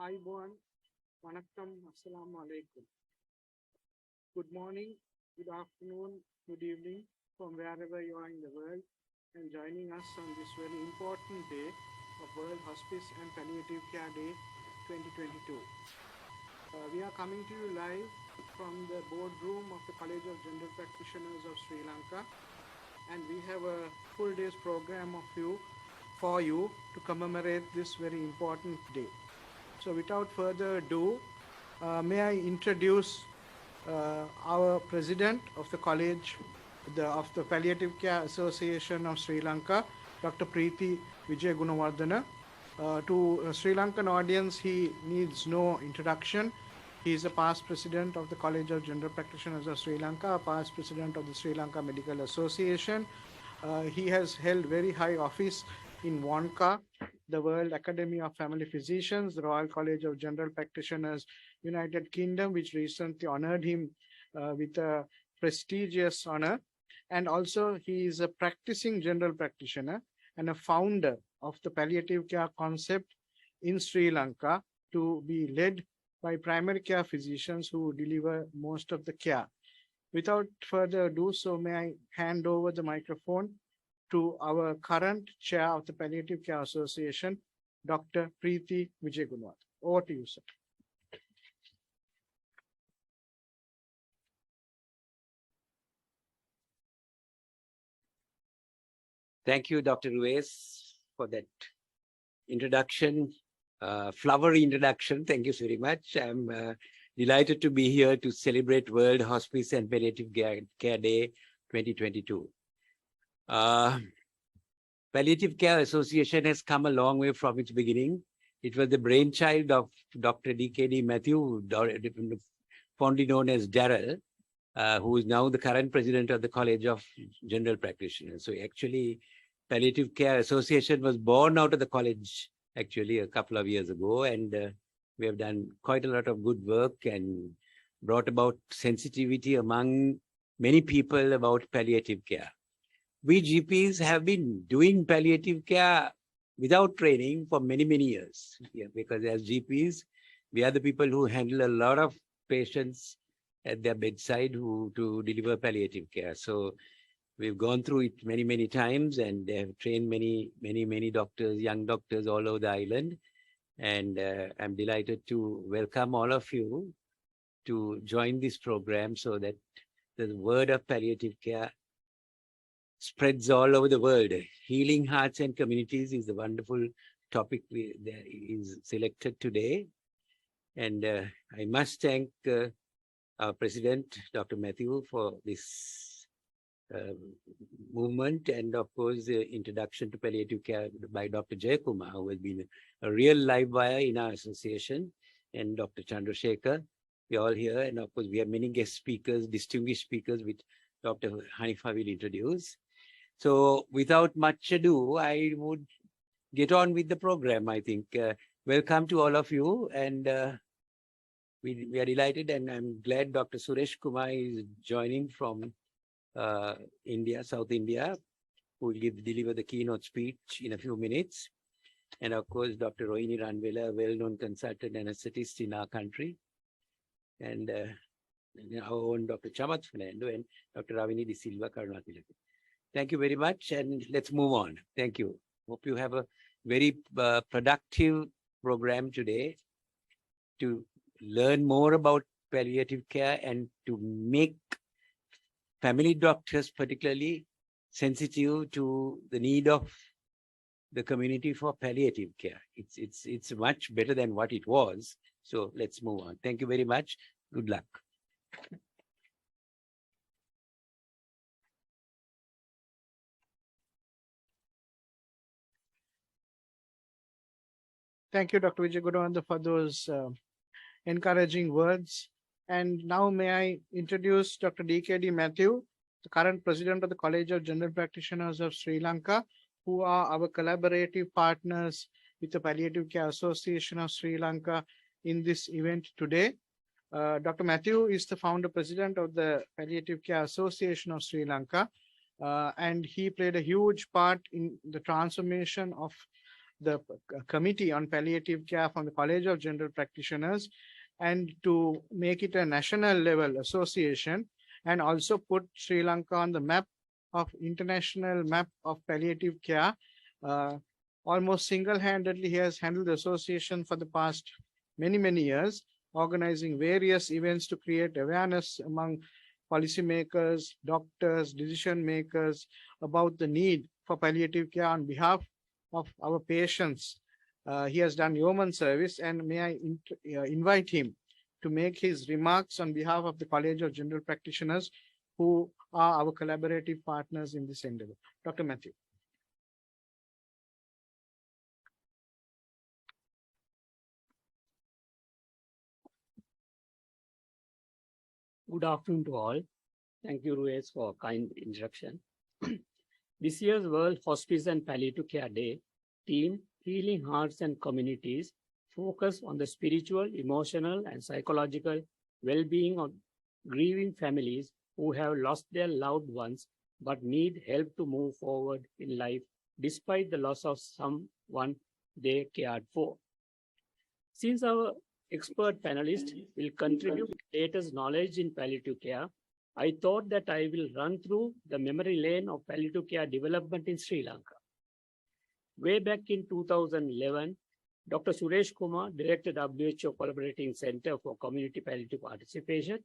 Hi, Buan. Vanakkam. Assalamu alaikum. Good morning, good afternoon, good evening from wherever you are in the world and joining us on this very important day of World Hospice and Palliative Care Day 2022. We are coming to you live from the boardroom of the College of General Practitioners of Sri Lanka, and we have a full day's program for you to commemorate this very important day. So without further ado, may I introduce our president of the college of the Palliative Care Association of Sri Lanka, Dr. Preeti Vijay Gunawardana. To a Sri Lankan audience, he needs no introduction. He is a past president of the College of General Practitioners of Sri Lanka, a past president of the Sri Lanka Medical Association. He has held very high office in WANCA, the World Academy of Family Physicians, the Royal College of General Practitioners, United Kingdom, which recently honored him with a prestigious honor. And also he is a practicing general practitioner and a founder of the palliative care concept in Sri Lanka, to be led by primary care physicians who deliver most of the care. Without further ado, so may I hand over the microphone to our current chair of the Palliative Care Association, Dr. Preeti Vijay Gunawardana. Over to you, sir. Thank you, Dr. Ruiz, for that introduction, flowery introduction. Thank you very much. I'm delighted to be here to celebrate World Hospice and Palliative Care Day 2022. Palliative Care Association has come a long way from its beginning. It was the brainchild of Dr. DKD Matthew, fondly known as Darrell, who is now the current president of the College of General Practitioners. So actually, Palliative Care Association was born out of the college actually a couple of years ago, and we have done quite a lot of good work and brought about sensitivity among many people about palliative care. We GPs have been doing palliative care without training for many, many years, because as GPs, we are the people who handle a lot of patients at their bedside to deliver palliative care. So we've gone through it many, many times, and they have trained many doctors, young doctors all over the island. And I'm delighted to welcome all of you to join this program so that the word of palliative care spreads all over the world. Healing hearts and communities is the wonderful topic that is selected today. And I must thank our president, Dr. Matthew, for this movement, and of course the introduction to palliative care by Dr. Nj Kumaran, who has been a real live wire in our association, and Dr. Chandrasekhar. We're all here, and of course we have many guest speakers, distinguished speakers, which Dr. Hanifa will introduce. So without much ado, I would get on with the program, I think. Welcome to all of you, and we are delighted, and I'm glad Dr. Suresh Kumar is joining from India, South India, who will deliver the keynote speech in a few minutes. And of course, Dr. Rohini Ranvela, a well-known consultant anesthetist in our country. And our own Dr. Chamath Fernando and Dr. Ravini De Silva Karunatilaka. Thank you very much, and let's move on. Thank you. Hope you have a very productive program today to learn more about palliative care and to make family doctors particularly sensitive to the need of the community for palliative care. It's much better than what it was. So let's move on. Thank you very much. Good luck. Thank you, Dr. Vijay Gunawardana, for those encouraging words. And now may I introduce Dr. DKD Matthew, the current president of the College of General Practitioners of Sri Lanka, who are our collaborative partners with the Palliative Care Association of Sri Lanka in this event today. Dr. Matthew is the founder president of the Palliative Care Association of Sri Lanka, and he played a huge part in the transformation of the Committee on Palliative Care from the College of General Practitioners and to make it a national level association and also put Sri Lanka on the map of international map of palliative care. Almost single-handedly, he has handled the association for the past many years, organizing various events to create awareness among policymakers, doctors, decision makers about the need for palliative care on behalf of our patients. He has done yeoman service, and may I invite him to make his remarks on behalf of the College of General Practitioners, who are our collaborative partners in this endeavor. Dr. Matthew. Good afternoon to all. Thank you, Ruiz, for kind introduction. This year's World Hospice and Palliative Care Day theme, Healing Hearts and Communities, focus on the spiritual, emotional, and psychological well-being of grieving families who have lost their loved ones but need help to move forward in life despite the loss of someone they cared for. Since our expert panelists will contribute latest knowledge in palliative care, I thought that I will run through the memory lane of palliative care development in Sri Lanka. Way back in 2011, Dr. Suresh Kumar directed WHO Collaborating Center for Community Palliative Participation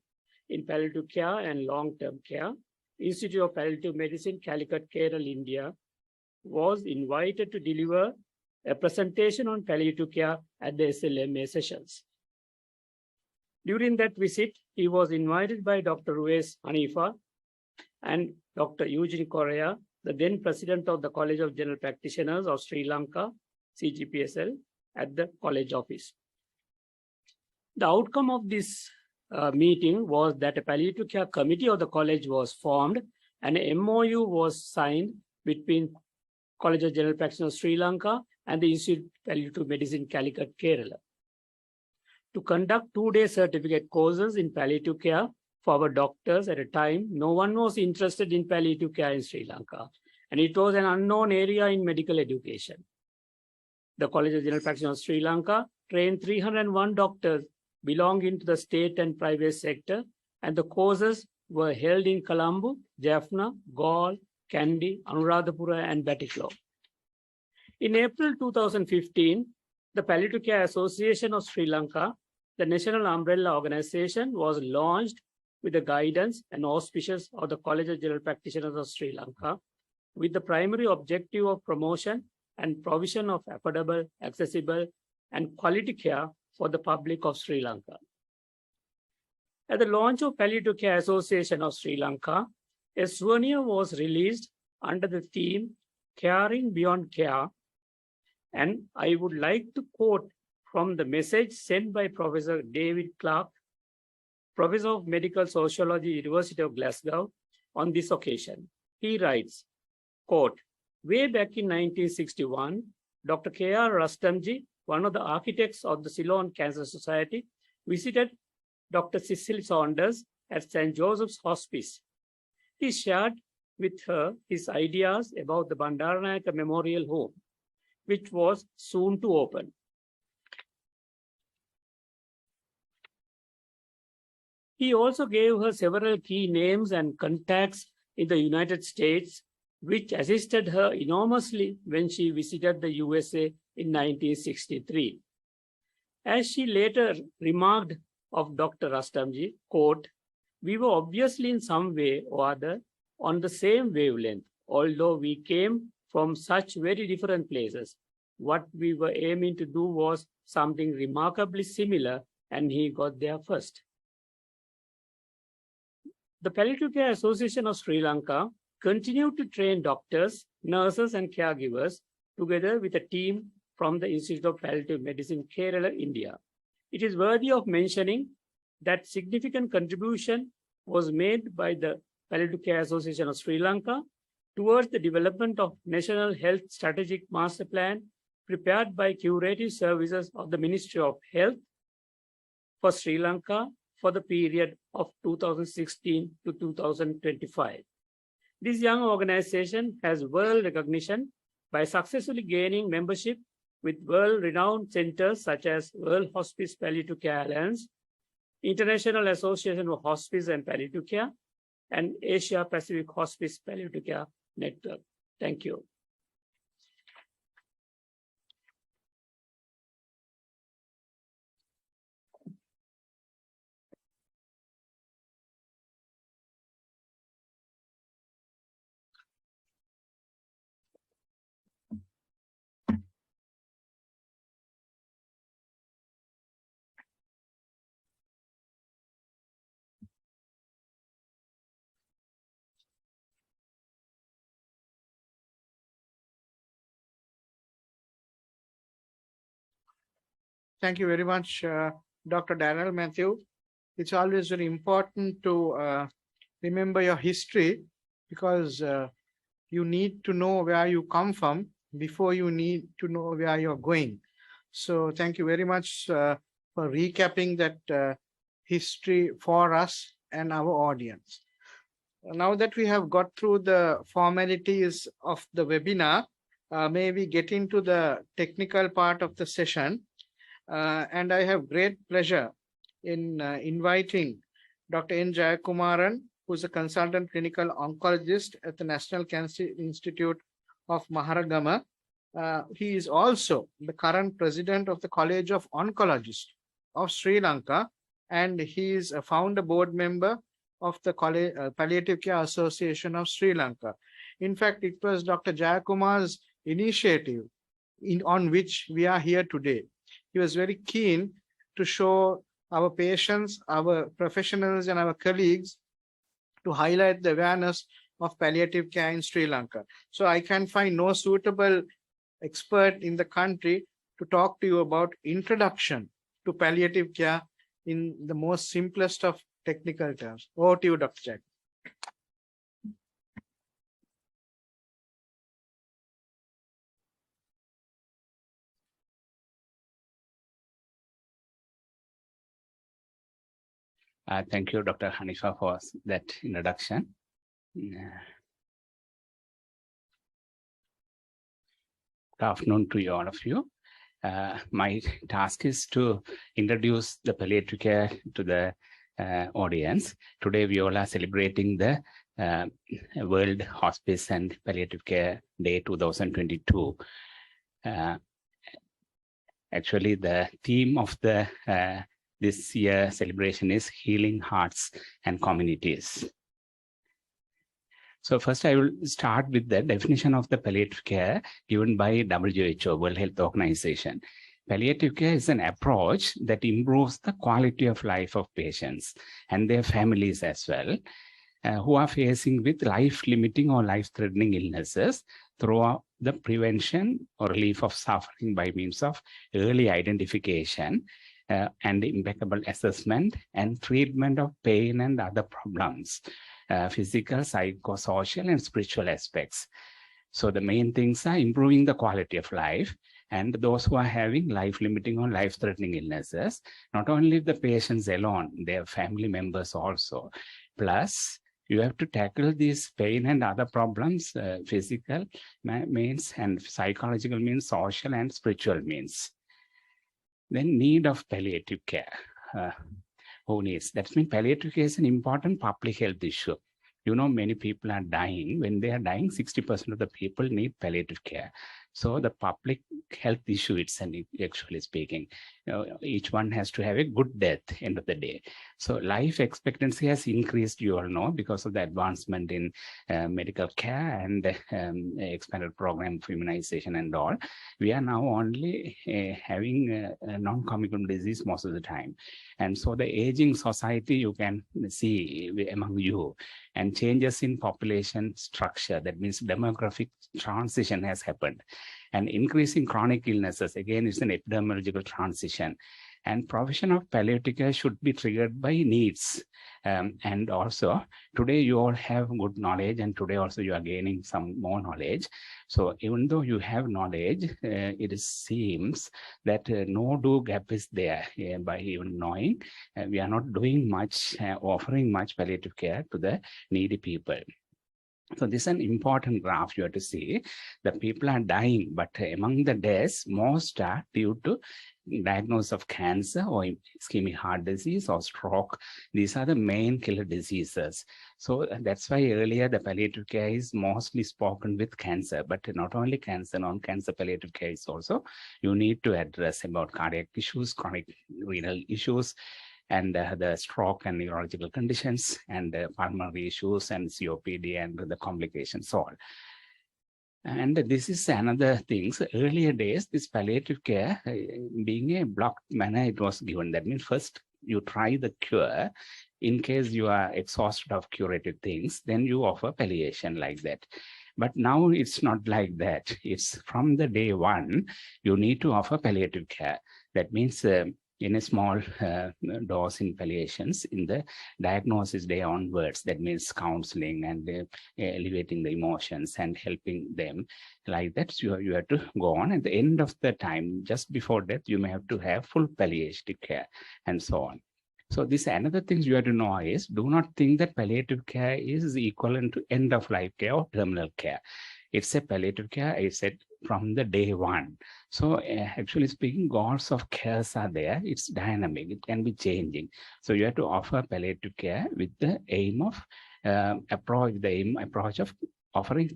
in Palliative Care and Long-Term Care, Institute of Palliative Medicine, Calicut, Kerala, India, was invited to deliver a presentation on palliative care at the SLMA sessions. During that visit, he was invited by Dr. Ruiz Hanifa and Dr. Eugene Correa, the then president of the College of General Practitioners of Sri Lanka, CGPSL, at the college office. The outcome of this meeting was that a palliative care committee of the college was formed and an MOU was signed between College of General Practitioners Sri Lanka and the Institute of Palliative Medicine, Calicut, Kerala, to conduct 2-day certificate courses in palliative care for our doctors at a time no one was interested in palliative care in Sri Lanka, and it was an unknown area in medical education. The College of General Practitioners of Sri Lanka trained 301 doctors belonging to the state and private sector, and the courses were held in Colombo, Jaffna, Galle, Kandy, Anuradhapura, and Batticaloa. In April 2015, the Palliative Care Association of Sri Lanka, the national umbrella organization, was launched with the guidance and auspices of the College of General Practitioners of Sri Lanka, with the primary objective of promotion and provision of affordable, accessible, and quality care for the public of Sri Lanka. At the launch of Palliative Care Association of Sri Lanka, a souvenir was released under the theme Caring Beyond Care, and I would like to quote from the message sent by Professor David Clark, Professor of Medical Sociology, University of Glasgow, on this occasion. He writes, quote, "Way back in 1961, Dr. K.R. Rustamji, one of the architects of the Ceylon Cancer Society, visited Dr. Cecily Saunders at St. Joseph's Hospice. He shared with her his ideas about the Bandaranayake Memorial Home, which was soon to open. He also gave her several key names and contacts in the United States, which assisted her enormously when she visited the USA in 1963. As she later remarked of Dr. Rustamji, quote, "We were obviously in some way or other on the same wavelength, although we came from such very different places. What we were aiming to do was something remarkably similar, and he got there first." The Palliative Care Association of Sri Lanka continued to train doctors, nurses, and caregivers together with a team from the Institute of Palliative Medicine, Kerala, India. It is worthy of mentioning that significant contribution was made by the Palliative Care Association of Sri Lanka towards the development of National Health Strategic Master Plan prepared by Curative Services of the Ministry of Health for Sri Lanka for the period of 2016 to 2025. This young organization has world recognition by successfully gaining membership with world-renowned centers such as World Hospice Palliative Care Alliance, International Association of Hospice and Palliative Care, and Asia Pacific Hospice Palliative Care Network. Thank you. Thank you very much, Dr. Daniel Matthew. It's always very important to remember your history because you need to know where you come from before you need to know where you're going. So thank you very much for recapping that history for us and our audience. Now that we have got through the formalities of the webinar, may we get into the technical part of the session. And I have great pleasure in inviting Dr. Nj Kumaran, who is a consultant clinical oncologist at the National Cancer Institute of Maharagama. He is also the current president of the College of Oncologists of Sri Lanka, and he is a founder board member of the Palliative Care Association of Sri Lanka. In fact, it was Dr. Jayakumar's initiative on which we are here today. He was very keen to show our patients, our professionals, and our colleagues to highlight the awareness of palliative care in Sri Lanka. So I can find no suitable expert in the country to talk to you about introduction to palliative care in the most simplest of technical terms. Over to you, Dr. Jack. Thank you, Dr. Hanifa, for that introduction. Good afternoon to all of you. My task is to introduce the palliative care to the audience. Today, we all are celebrating the World Hospice and Palliative Care Day 2022. Actually, the theme of the this year celebration is Healing Hearts and Communities. So first I will start with the definition of the palliative care given by WHO, World Health Organization. Palliative care is an approach that improves the quality of life of patients and their families as well, who are facing with life-limiting or life-threatening illnesses through the prevention or relief of suffering by means of early identification, and impeccable assessment and treatment of pain and other problems, physical, psychosocial, and spiritual aspects. So the main things are improving the quality of life, and those who are having life-limiting or life-threatening illnesses, not only the patients alone, their family members also. Plus, you have to tackle these pain and other problems, physical means and psychological means, social and spiritual means. Then need of palliative care. Who needs? That means palliative care is an important public health issue. You know, many people are dying. When they are dying, 60% of the people need palliative care. So the public health issue itself, actually speaking, each one has to have a good death end of the day. So life expectancy has increased, you all know, because of the advancement in medical care and expanded program of immunization and all. We are now only having a non-communicable disease most of the time. And so the aging society you can see among you, and changes in population structure, that means demographic transition has happened. And increasing chronic illnesses, again, is an epidemiological transition. And provision of palliative care should be triggered by needs. And also, today you all have good knowledge, and today also you are gaining some more knowledge. So even though you have knowledge, it seems that no do gap is there by even knowing. We are not doing much, offering much palliative care to the needy people. So this is an important graph you have to see. The people are dying, but among the deaths, most are due to diagnosis of cancer or ischemic heart disease or stroke. These are the main killer diseases. So that's why earlier the palliative care is mostly spoken with cancer, but not only cancer, non-cancer palliative care is also, you need to address about cardiac issues, chronic renal issues, and the stroke and neurological conditions, and pulmonary issues and COPD and the complications all. And this is another thing. So earlier days, this palliative care, being a blocked manner, it was given. That means first you try the cure. In case you are exhausted of curative things, then you offer palliation like that. But now it's not like that. It's from the day one, you need to offer palliative care. That means in a small dose in palliations, in the diagnosis day onwards, that means counseling and elevating the emotions and helping them like that. So you have to go on. At the end of the time, just before death, you may have to have full palliative care and so on. So this another thing you have to know is, do not think that palliative care is equivalent to end of life care or terminal care. It's a palliative care, I said, from the day one. So actually speaking, goals of cares are there. It's dynamic. It can be changing. So you have to offer palliative care with the aim of approach of offering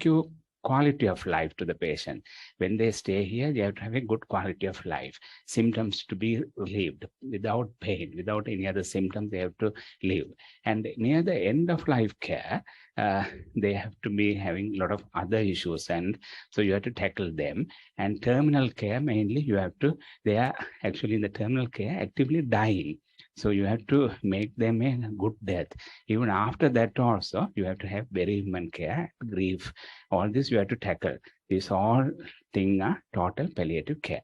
quality of life to the patient. When they stay here, they have to have a good quality of life. Symptoms to be relieved without pain, without any other symptoms, they have to live. And near the end of life care, they have to be having a lot of other issues, and so you have to tackle them. And terminal care, mainly you have to, they are actually in the terminal care actively dying. So you have to make them a good death. Even after that also, you have to have bereavement care, grief, all this you have to tackle. These all things are total palliative care.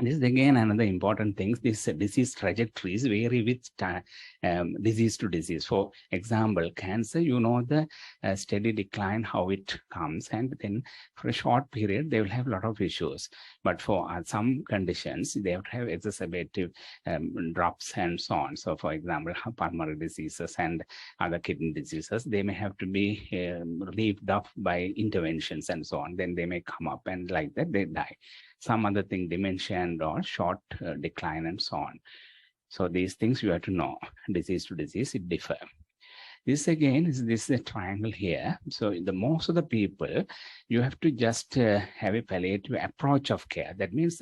This is again another important thing. This disease trajectories vary with disease to disease. For example, cancer, you know the steady decline, how it comes, and then for a short period, they will have a lot of issues. But for some conditions, they have to have exacerbative drops and so on. So for example, pulmonary diseases and other kidney diseases, they may have to be relieved of by interventions and so on. Then they may come up, and like that, they die. Some other thing, dementia and or short decline and so on. So these things you have to know. Disease to disease, it differ. This again is this a triangle here. So the most of the people, you have to just have a palliative approach of care. That means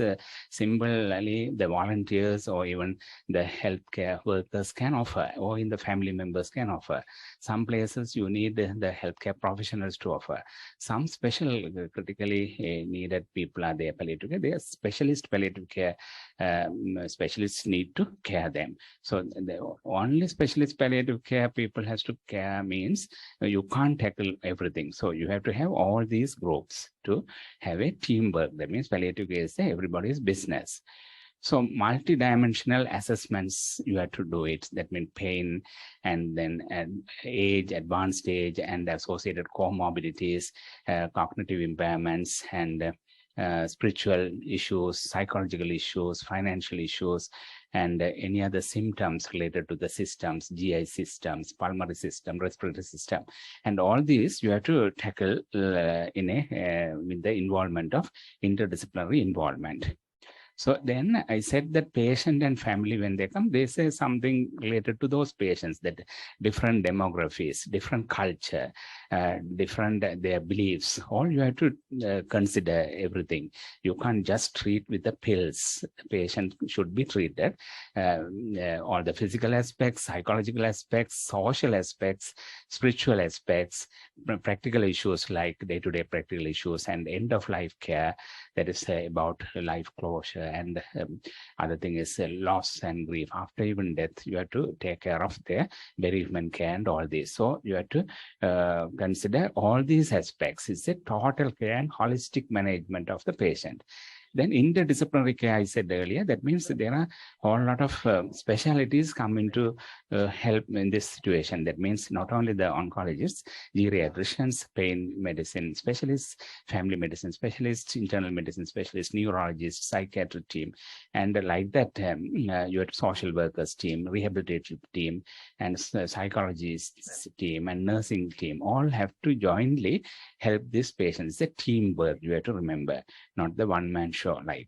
similarly the volunteers or even the healthcare workers can offer, or in the family members can offer. Some places you need the healthcare professionals to offer. Some special critically needed people are there palliative care. They are specialist palliative care specialists need to care them. So the only specialist palliative care people has to care means you can't tackle everything. So you have to have all these groups to have a teamwork. That means palliative care is everybody's business. So multi-dimensional assessments, you have to do it. That means pain, and then age, advanced age, and associated comorbidities, cognitive impairments, and spiritual issues, psychological issues, financial issues, and any other symptoms related to the systems, GI systems, pulmonary system, respiratory system. And all these you have to tackle with the involvement of interdisciplinary involvement. So then I said that patient and family, when they come, they say something related to those patients, that different demographies, different culture, different their beliefs, all you have to consider everything. You can't just treat with the pills. The patient should be treated. All the physical aspects, psychological aspects, social aspects, spiritual aspects, practical issues like day-to-day practical issues, and end-of-life care, that is about life closure, and other thing is loss and grief. After even death, you have to take care of their bereavement care and all this. So you have to consider all these aspects. It's a total care and holistic management of the patient. Then interdisciplinary care, I said earlier, that means that there are a whole lot of specialties come into help in this situation. That means not only the oncologists, geriatricians, pain medicine specialists, family medicine specialists, internal medicine specialists, neurologists, psychiatric team, and like that, your social workers team, rehabilitative team, and psychologists team, and nursing team, all have to jointly help this patient. It's a teamwork, you have to remember, not the one-man show, right?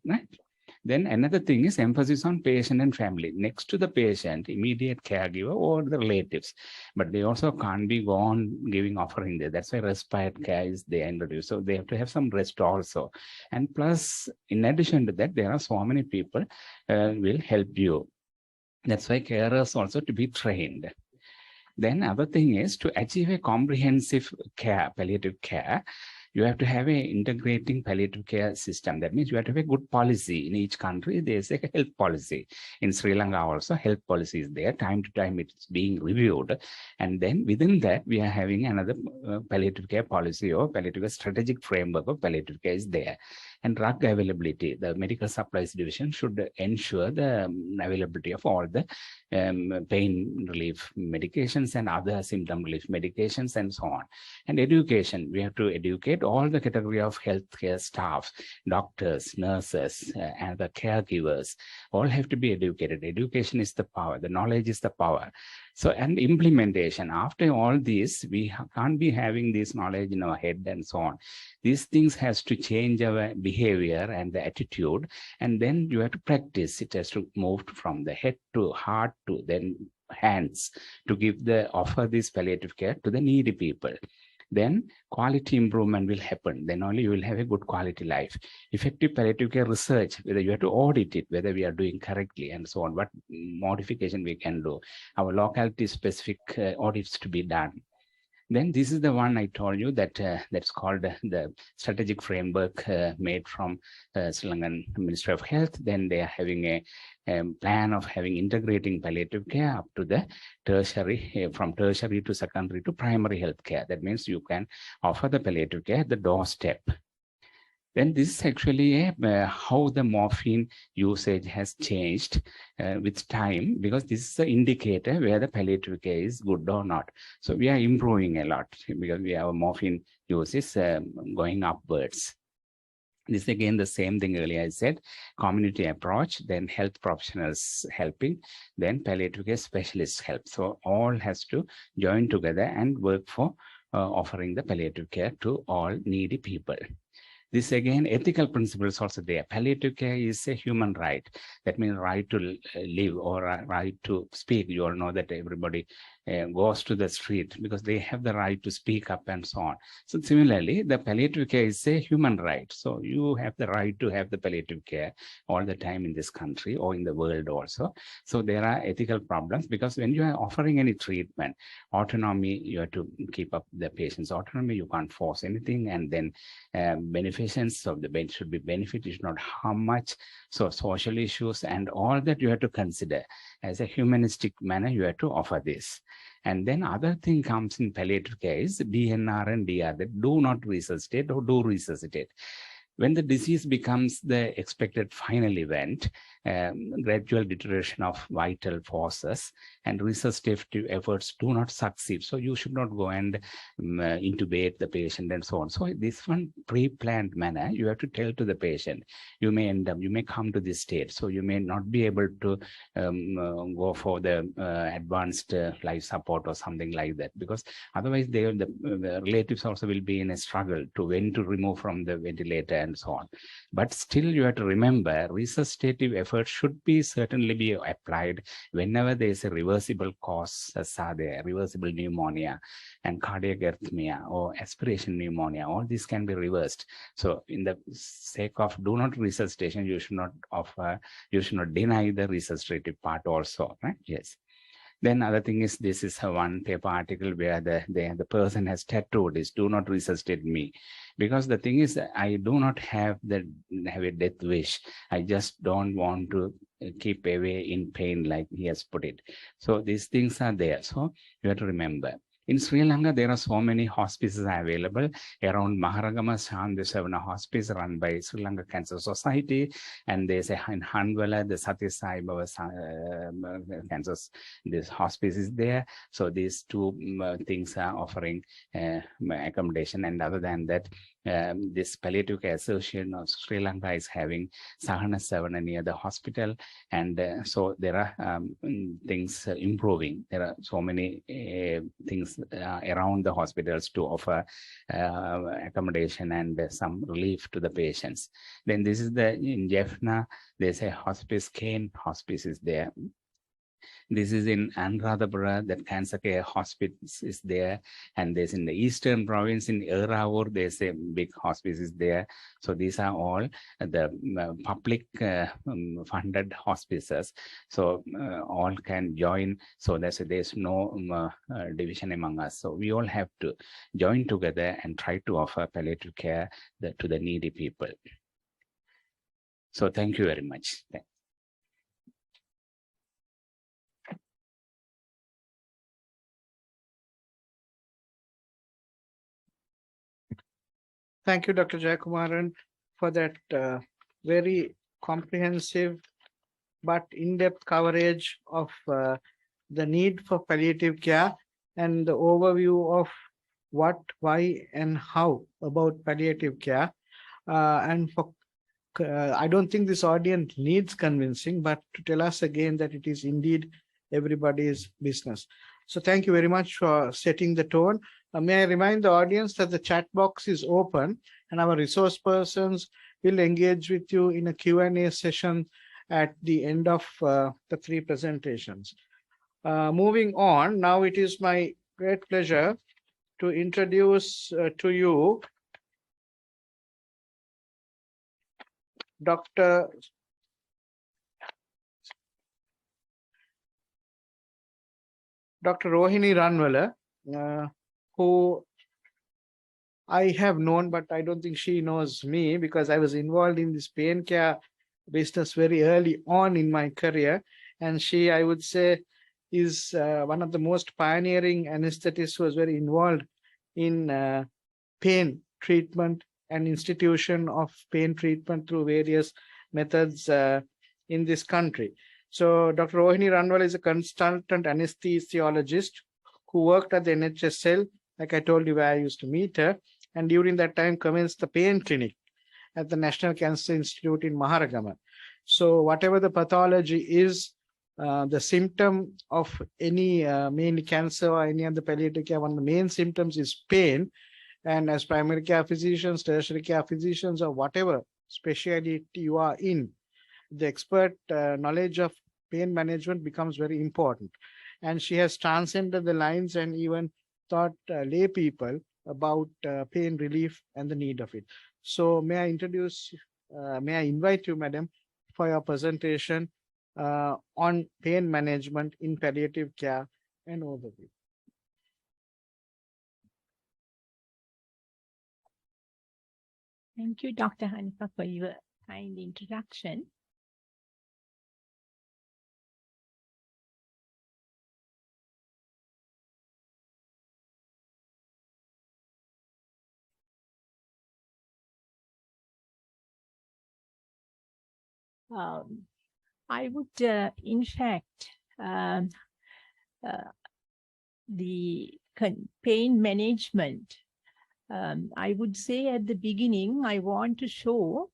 Then another thing is emphasis on patient and family. Next to the patient, immediate caregiver or the relatives. But they also can't be gone giving offering there. That's why respite care is they introduced. So they have to have some rest also. And plus, in addition to that, there are so many people will help you. That's why carers also to be trained. Then other thing is to achieve a comprehensive care, palliative care, you have to have a integrating palliative care system. That means you have to have a good policy. In each country, there's a health policy. In Sri Lanka also, health policy is there. Time to time, it's being reviewed. And then within that, we are having another palliative care policy or palliative care strategic framework of palliative care is there. And drug availability, the medical supplies division should ensure the availability of all the pain relief medications and other symptom relief medications and so on. And education, we have to educate all the category of healthcare staff, doctors, nurses, and the caregivers, all have to be educated. Education is the power, the knowledge is the power. So, and implementation, after all this, we can't be having this knowledge in our head and so on. These things has to change our behavior and the attitude, and then you have to practice. It has to move from the head to heart to then hands to offer this palliative care to the needy people. Then quality improvement will happen. Then only you will have a good quality life. Effective palliative care research, whether you have to audit it, whether we are doing correctly and so on, what modification we can do. Our locality specific audits to be done. Then this is the one I told you that that's called the strategic framework made from Sri Lankan Ministry of Health. Then they are having a plan of having integrating palliative care up to the tertiary, from tertiary to secondary to primary health care. That means you can offer the palliative care at the doorstep. Then this is actually how the morphine usage has changed with time, because this is an indicator where the palliative care is good or not. So we are improving a lot because our morphine use is going upwards. This is again the same thing earlier I said, community approach, then health professionals helping, then palliative care specialists help. So all has to join together and work for offering the palliative care to all needy people. This again, ethical principles also there. Palliative care is a human right. That means right to live or right to speak. You all know that everybody goes to the street because they have the right to speak up and so on. So similarly, the palliative care is a human right. So you have the right to have the palliative care all the time in this country or in the world also. So there are ethical problems because when you are offering any treatment, autonomy, you have to keep up the patient's autonomy. You can't force anything, and then beneficence of the bench should be benefit, it should not harm much. So social issues and all that you have to consider. As a humanistic manner, you have to offer this. And then other thing comes in palliative care is DNR and DR, that do not resuscitate or do resuscitate. When the disease becomes the expected final event, gradual deterioration of vital forces and resuscitative efforts do not succeed. So you should not go and intubate the patient and so on. So this one pre-planned manner, you have to tell to the patient, you may end up, you may come to this state. So you may not be able to go for the advanced life support or something like that, because otherwise the relatives also will be in a struggle to when to remove from the ventilator and so on. But still you have to remember, resuscitative efforts should be certainly be applied whenever there is a reversible causes are there, reversible pneumonia and cardiac arrhythmia or aspiration pneumonia, all these can be reversed. So in the sake of do not resuscitation, you should not offer, you should not deny the resuscitative part also, right? Yes. Then other thing is, this is a one paper article where the person has tattooed is do not resuscitate me. Because the thing is, I do not have a death wish. I just don't want to keep away in pain, like he has put it. So these things are there. So you have to remember. In Sri Lanka, there are so many hospices available around Maharagama Shandesavana Hospice run by Sri Lanka Cancer Society. And there's in Handwala, the Satya Sai Baba Cancer, this hospice is there. So these two things are offering accommodation. And other than that, this Palliative Care Association of Sri Lanka is having Sahana Savana near the hospital. And so there are things improving. There are so many things around the hospitals to offer accommodation and some relief to the patients. Then this is in Jaffna, there's a hospice, Kane Hospice is there. This is in Anuradhapura, that cancer care hospice is there. And there's in the eastern province in Eravur, there's a big hospice is there. So these are all the public funded hospices. So all can join. So there's no division among us. So we all have to join together and try to offer palliative care to the needy people. So thank you very much. Thank you, Dr. Nj Kumaran, for that very comprehensive but in-depth coverage of the need for palliative care and the overview of what, why, and how about palliative care. I don't think this audience needs convincing, but to tell us again that it is indeed everybody's business. So thank you very much for setting the tone. May I remind the audience that the chat box is open and our resource persons will engage with you in a Q&A session at the end of the three presentations. Moving on, now it is my great pleasure to introduce to you Dr. Rohini Ranwala, who I have known, but I don't think she knows me because I was involved in this pain care business very early on in my career. And she, I would say, is one of the most pioneering anesthetists who was very involved in pain treatment and institution of pain treatment through various methods in this country. So Dr. Rohini Ranwala is a consultant anesthesiologist who worked at the NHSL, like I told you, where I used to meet her, and during that time commenced the pain clinic at the National Cancer Institute in Maharagama. So whatever the pathology is, the symptom of any mainly cancer or any other palliative care, one of the main symptoms is pain. And as primary care physicians, tertiary care physicians, or whatever specialty you are in, the expert knowledge of pain management becomes very important. And she has transcended the lines and even taught lay people about pain relief and the need of it. So may I invite you, madam, for your presentation on pain management in palliative care and overview. Thank you, Dr. Hanifa, for your kind introduction. I would, in fact, the pain management, I would say at the beginning, I want to show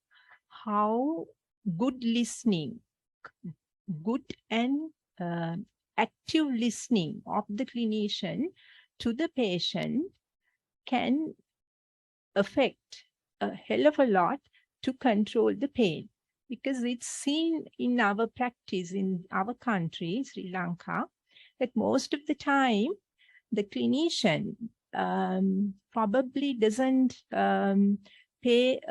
how good listening, good and active listening of the clinician to the patient can affect a hell of a lot to control the pain. Because it's seen in our practice in our country, Sri Lanka, that most of the time the clinician probably doesn't pay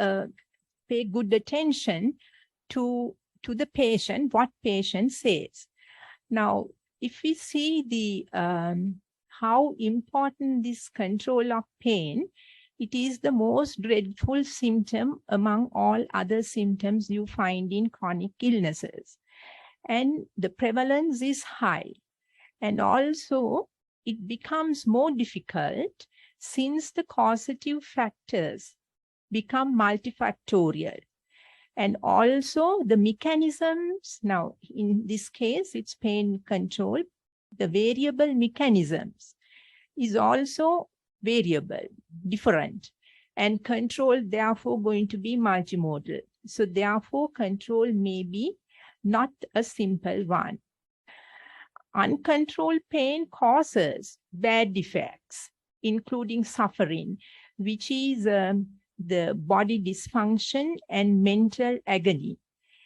good attention to the patient, what patient says. Now, if we see the how important this control of pain, it is the most dreadful symptom among all other symptoms you find in chronic illnesses. And the prevalence is high. And also, it becomes more difficult since the causative factors become multifactorial. And also the mechanisms, now in this case, it's pain control, the variable mechanisms is also variable, different, and control therefore going to be multimodal. So therefore control may be not a simple one. Uncontrolled pain causes bad effects, including suffering, which is the body dysfunction and mental agony.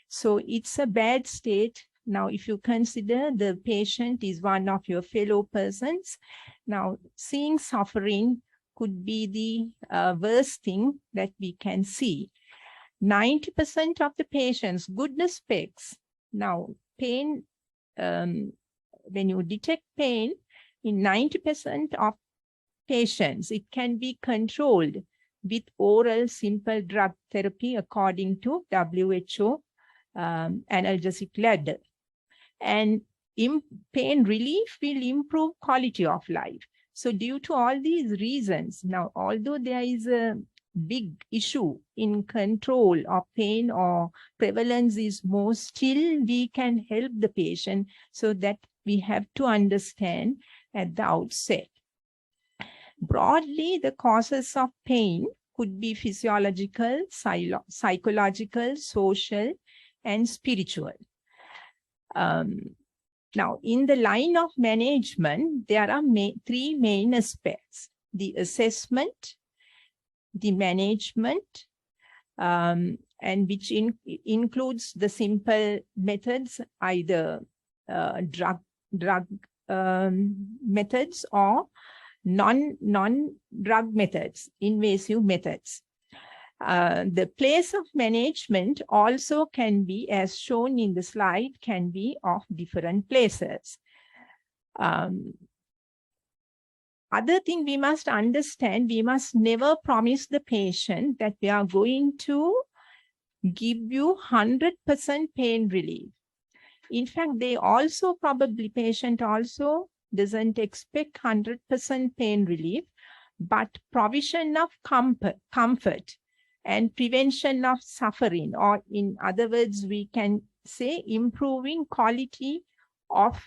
So it's a bad state. Now, if you consider the patient is one of your fellow persons, now seeing suffering could be the worst thing that we can see. 90% of the patients, goodness specs, now pain, when you detect pain in 90% of patients, it can be controlled with oral simple drug therapy according to WHO analgesic ladder. And pain relief will improve quality of life. So due to all these reasons, now, although there is a big issue in control of pain or prevalence is more, still we can help the patient, so that we have to understand at the outset. Broadly, the causes of pain could be physiological, psychological, social, and spiritual. Now, in the line of management, there are three main aspects: the assessment, the management, and which includes the simple methods, either drug methods or non-drug methods, invasive methods. The place of management also can be, as shown in the slide, can be of different places. Other thing we must understand, we must never promise the patient that we are going to give you 100% pain relief. In fact, they also probably, patient also doesn't expect 100% pain relief, but provision of comfort and prevention of suffering, or in other words, we can say improving quality of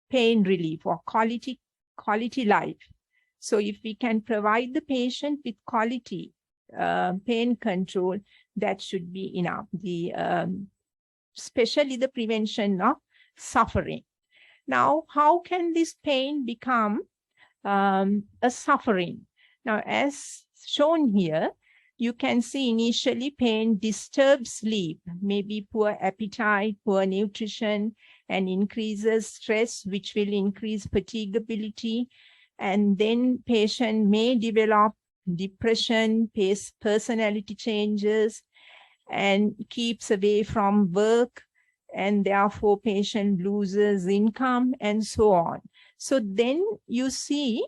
pain relief or quality life. So if we can provide the patient with quality pain control, that should be enough. Especially the prevention of suffering. Now, how can this pain become a suffering? Now, as shown here, you can see initially pain disturbs sleep, maybe poor appetite, poor nutrition, and increases stress, which will increase fatigability. And then patient may develop depression, personality changes, and keeps away from work, and therefore patient loses income and so on. So then you see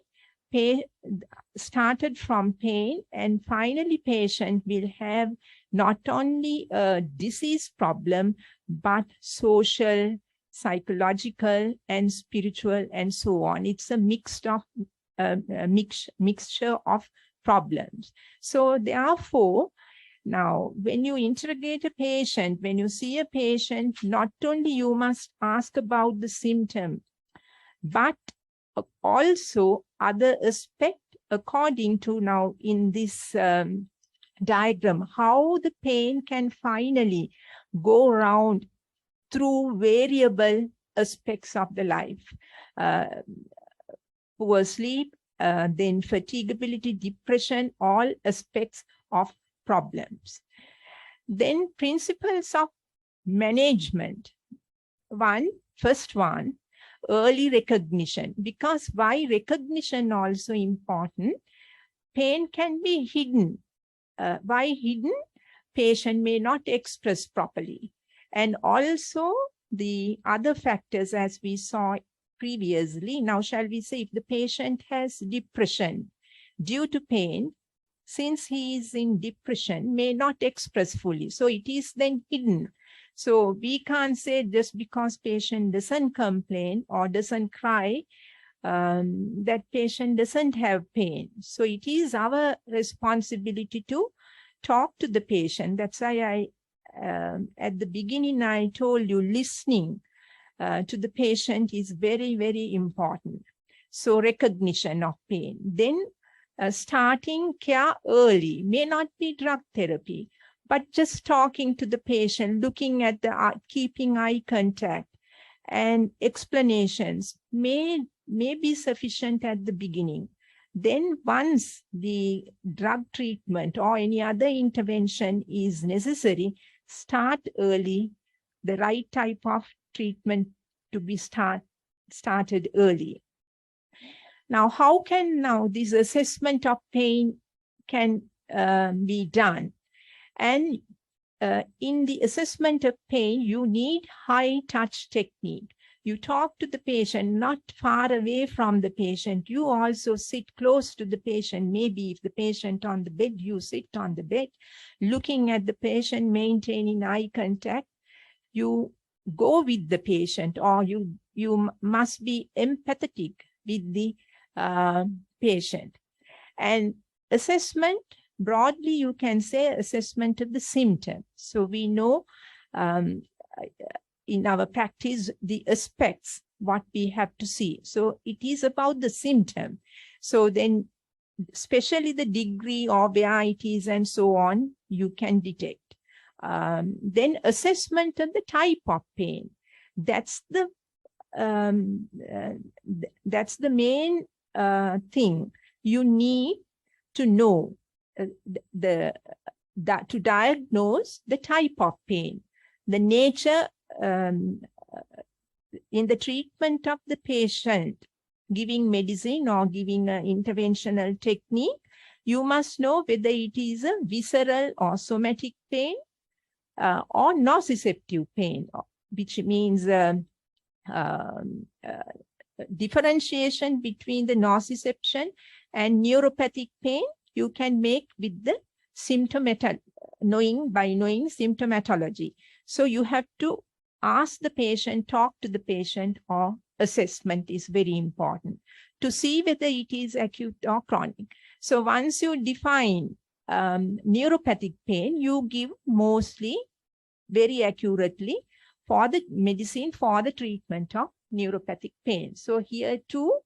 started from pain, and finally patient will have not only a disease problem, but social, psychological, and spiritual, and so on. It's a mixture of problems. So therefore, now, when you interrogate a patient, when you see a patient, not only you must ask about the symptom, but also other aspect according to now in this diagram, how the pain can finally go around through variable aspects of the life. Poor sleep, then fatigability, depression, all aspects of problems. Then principles of management. First one, early recognition. Because why recognition also important? Pain can be hidden. Why hidden? Patient may not express properly. And also the other factors, as we saw previously. Now, shall we say if the patient has depression due to pain, since he is in depression, may not express fully. So it is then hidden. So we can't say just because patient doesn't complain or doesn't cry, that patient doesn't have pain. So it is our responsibility to talk to the patient. That's why at the beginning, I told you listening to the patient is very, very important. So recognition of pain. Then starting care early, may not be drug therapy, but just talking to the patient, looking at the keeping eye contact and explanations may be sufficient at the beginning. Then once the drug treatment or any other intervention is necessary, start early, the right type of treatment to be started early. Now, how can now this assessment of pain can be done? And in the assessment of pain, you need high touch technique. You talk to the patient, not far away from the patient. You also sit close to the patient. Maybe if the patient on the bed, you sit on the bed, looking at the patient, maintaining eye contact. You go with the patient, or you must be empathetic with the patient. And assessment, broadly, you can say assessment of the symptom. So we know in our practice, the aspects, what we have to see. So it is about the symptom. So then, especially the degree or where it is and so on, you can detect. Then assessment of the type of pain. That's the main thing. You need to know to diagnose the type of pain, the nature in the treatment of the patient, giving medicine or giving an interventional technique. You must know whether it is a visceral or somatic pain or nociceptive pain, which means differentiation between the nociception and neuropathic pain you can make with the knowing symptomatology. So you have to ask the patient, talk to the patient, or assessment is very important to see whether it is acute or chronic. So once you define neuropathic pain, you give mostly very accurately for the medicine for the treatment of neuropathic pain. So here too,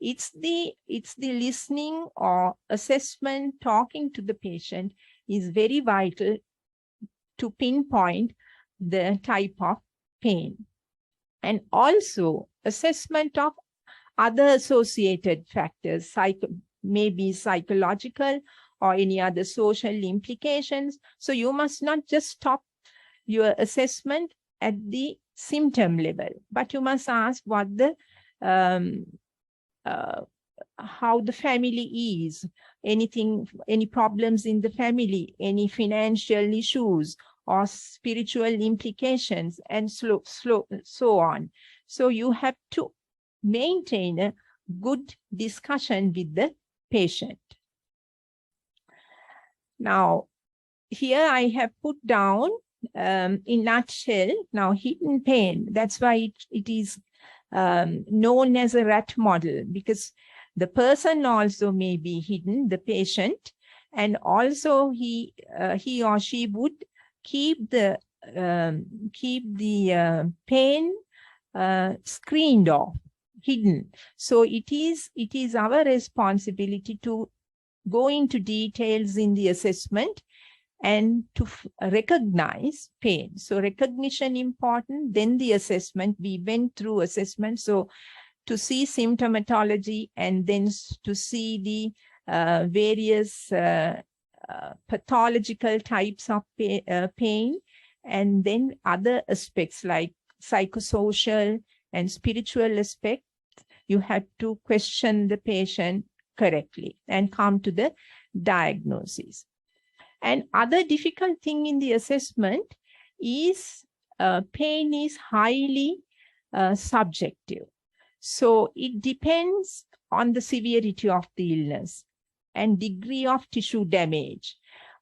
it's the listening or assessment, talking to the patient is very vital to pinpoint the type of pain. And also assessment of other associated factors, maybe psychological or any other social implications. So you must not just stop your assessment at the symptom level, but you must ask what the how the family is, any problems in the family, any financial issues or spiritual implications, and so on. So you have to maintain a good discussion with the patient. Now, here I have put down in nutshell, now hidden pain. That's why it is known as a rat model, because the person also may be hidden, the patient, and also he or she would keep the pain screened off, hidden. So it is our responsibility to go into details in the assessment and to recognize pain. So recognition important, then the assessment. We went through assessment. So to see symptomatology and then to see the various pathological types of pain, and then other aspects like psychosocial and spiritual aspects. You have to question the patient correctly and come to the diagnosis. And other difficult thing in the assessment is pain is highly subjective. So it depends on the severity of the illness and degree of tissue damage,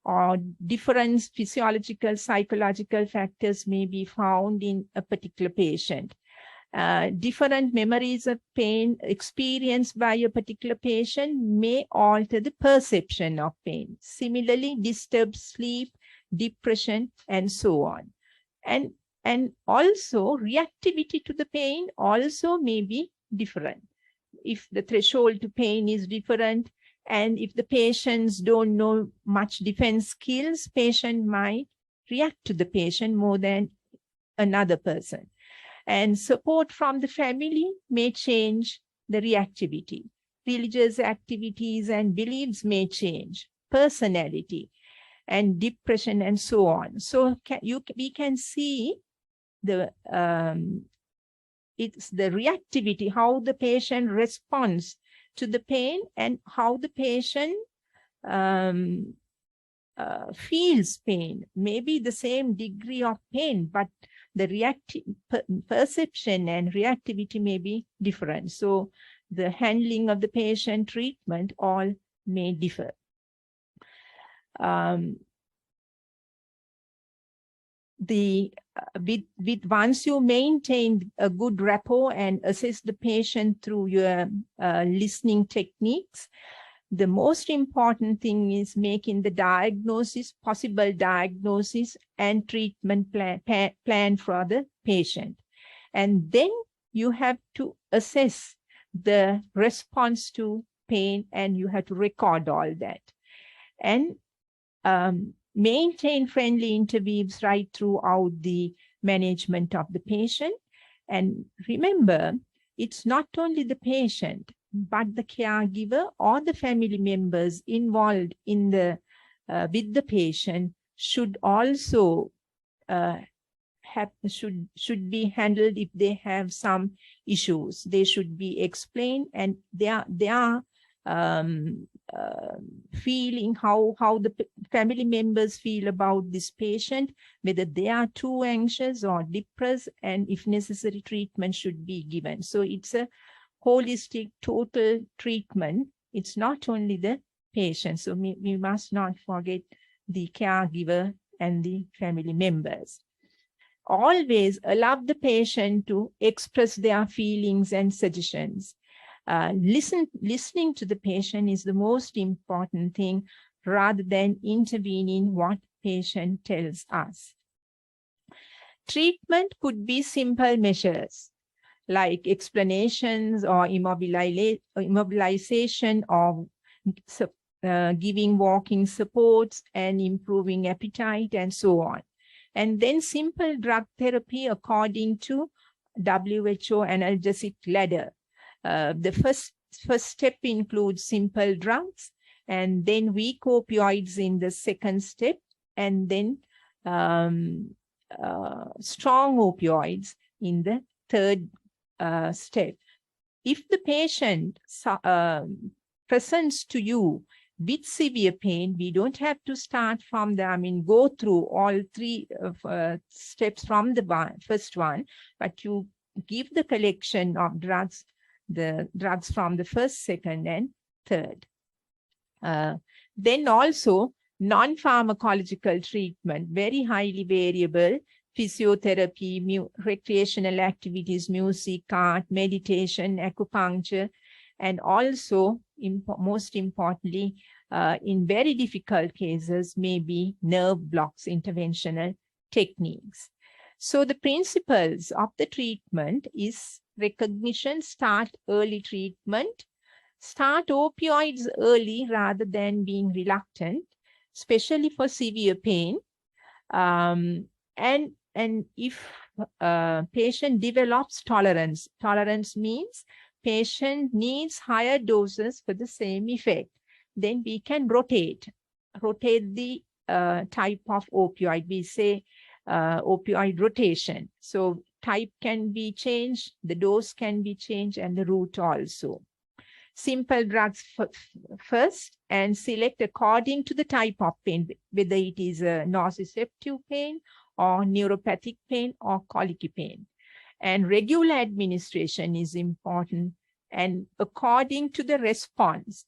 or different physiological, psychological factors may be found in a particular patient. Different memories of pain experienced by a particular patient may alter the perception of pain. Similarly, disturbed sleep, depression, and so on. And also reactivity to the pain also may be different. If the threshold to pain is different, and if the patients don't know much defense skills, patient might react to the patient more than another person. And support from the family may change the reactivity. Religious activities and beliefs may change, personality and depression and so on. So we can see it's the reactivity, how the patient responds to the pain and how the patient feels pain. Maybe the same degree of pain, but the perception and reactivity may be different. So the handling of the patient treatment all may differ. Once you maintain a good rapport and assess the patient through your listening techniques, the most important thing is making the diagnosis, possible diagnosis and treatment plan for the patient. And then you have to assess the response to pain and you have to record all that. And maintain friendly interviews right throughout the management of the patient. And remember, it's not only the patient, but the caregiver or the family members involved in the with the patient should also should be handled if they have some issues. They should be explained, and they are feeling how the family members feel about this patient, whether they are too anxious or depressed, and if necessary, treatment should be given. So it's a holistic, total treatment. It's not only the patient. So we must not forget the caregiver and the family members. Always allow the patient to express their feelings and suggestions. Listening to the patient is the most important thing, rather than intervening what patient tells us. Treatment could be simple measures like explanations or immobilization, or giving walking supports and improving appetite and so on. And then simple drug therapy according to WHO analgesic ladder. The first step includes simple drugs, and then weak opioids in the second step, and then strong opioids in the third step. If the patient presents to you with severe pain, we don't have to start from go through all three steps from the first one, but you give the collection of drugs, the drugs from the first, second, and third. Then also non-pharmacological treatment, very highly variable, physiotherapy, recreational activities, music, art, meditation, acupuncture, and also, most importantly, in very difficult cases, maybe nerve blocks, interventional techniques. So the principles of the treatment is recognition, start early treatment, start opioids early rather than being reluctant, especially for severe pain. And if patient develops tolerance means patient needs higher doses for the same effect, then we can rotate the type of opioid. We say opioid rotation. So type can be changed, the dose can be changed, and the route also. Simple drugs first, and select according to the type of pain, whether it is a nociceptive pain or neuropathic pain or colicky pain. And regular administration is important, and according to the response,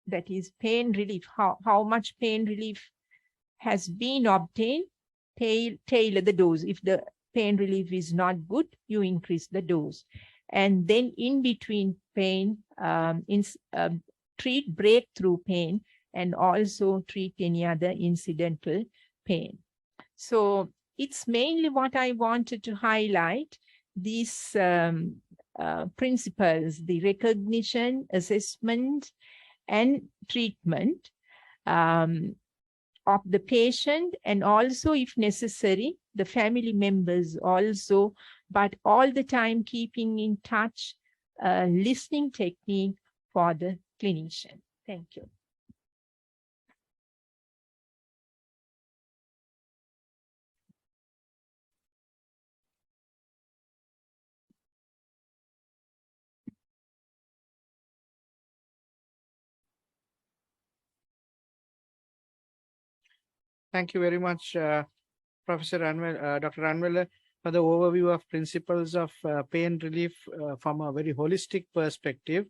that is pain relief, how much pain relief has been obtained, tailor the dose. If the pain relief is not good, you increase the dose. And then in between pain, treat breakthrough pain and also treat any other incidental pain. So it's mainly what I wanted to highlight, these principles, the recognition, assessment, and treatment of the patient, and also, if necessary, the family members also, but all the time keeping in touch, listening technique for the clinician. Thank you. Thank you very much, Professor Dr. Anwar, for the overview of principles of pain relief from a very holistic perspective,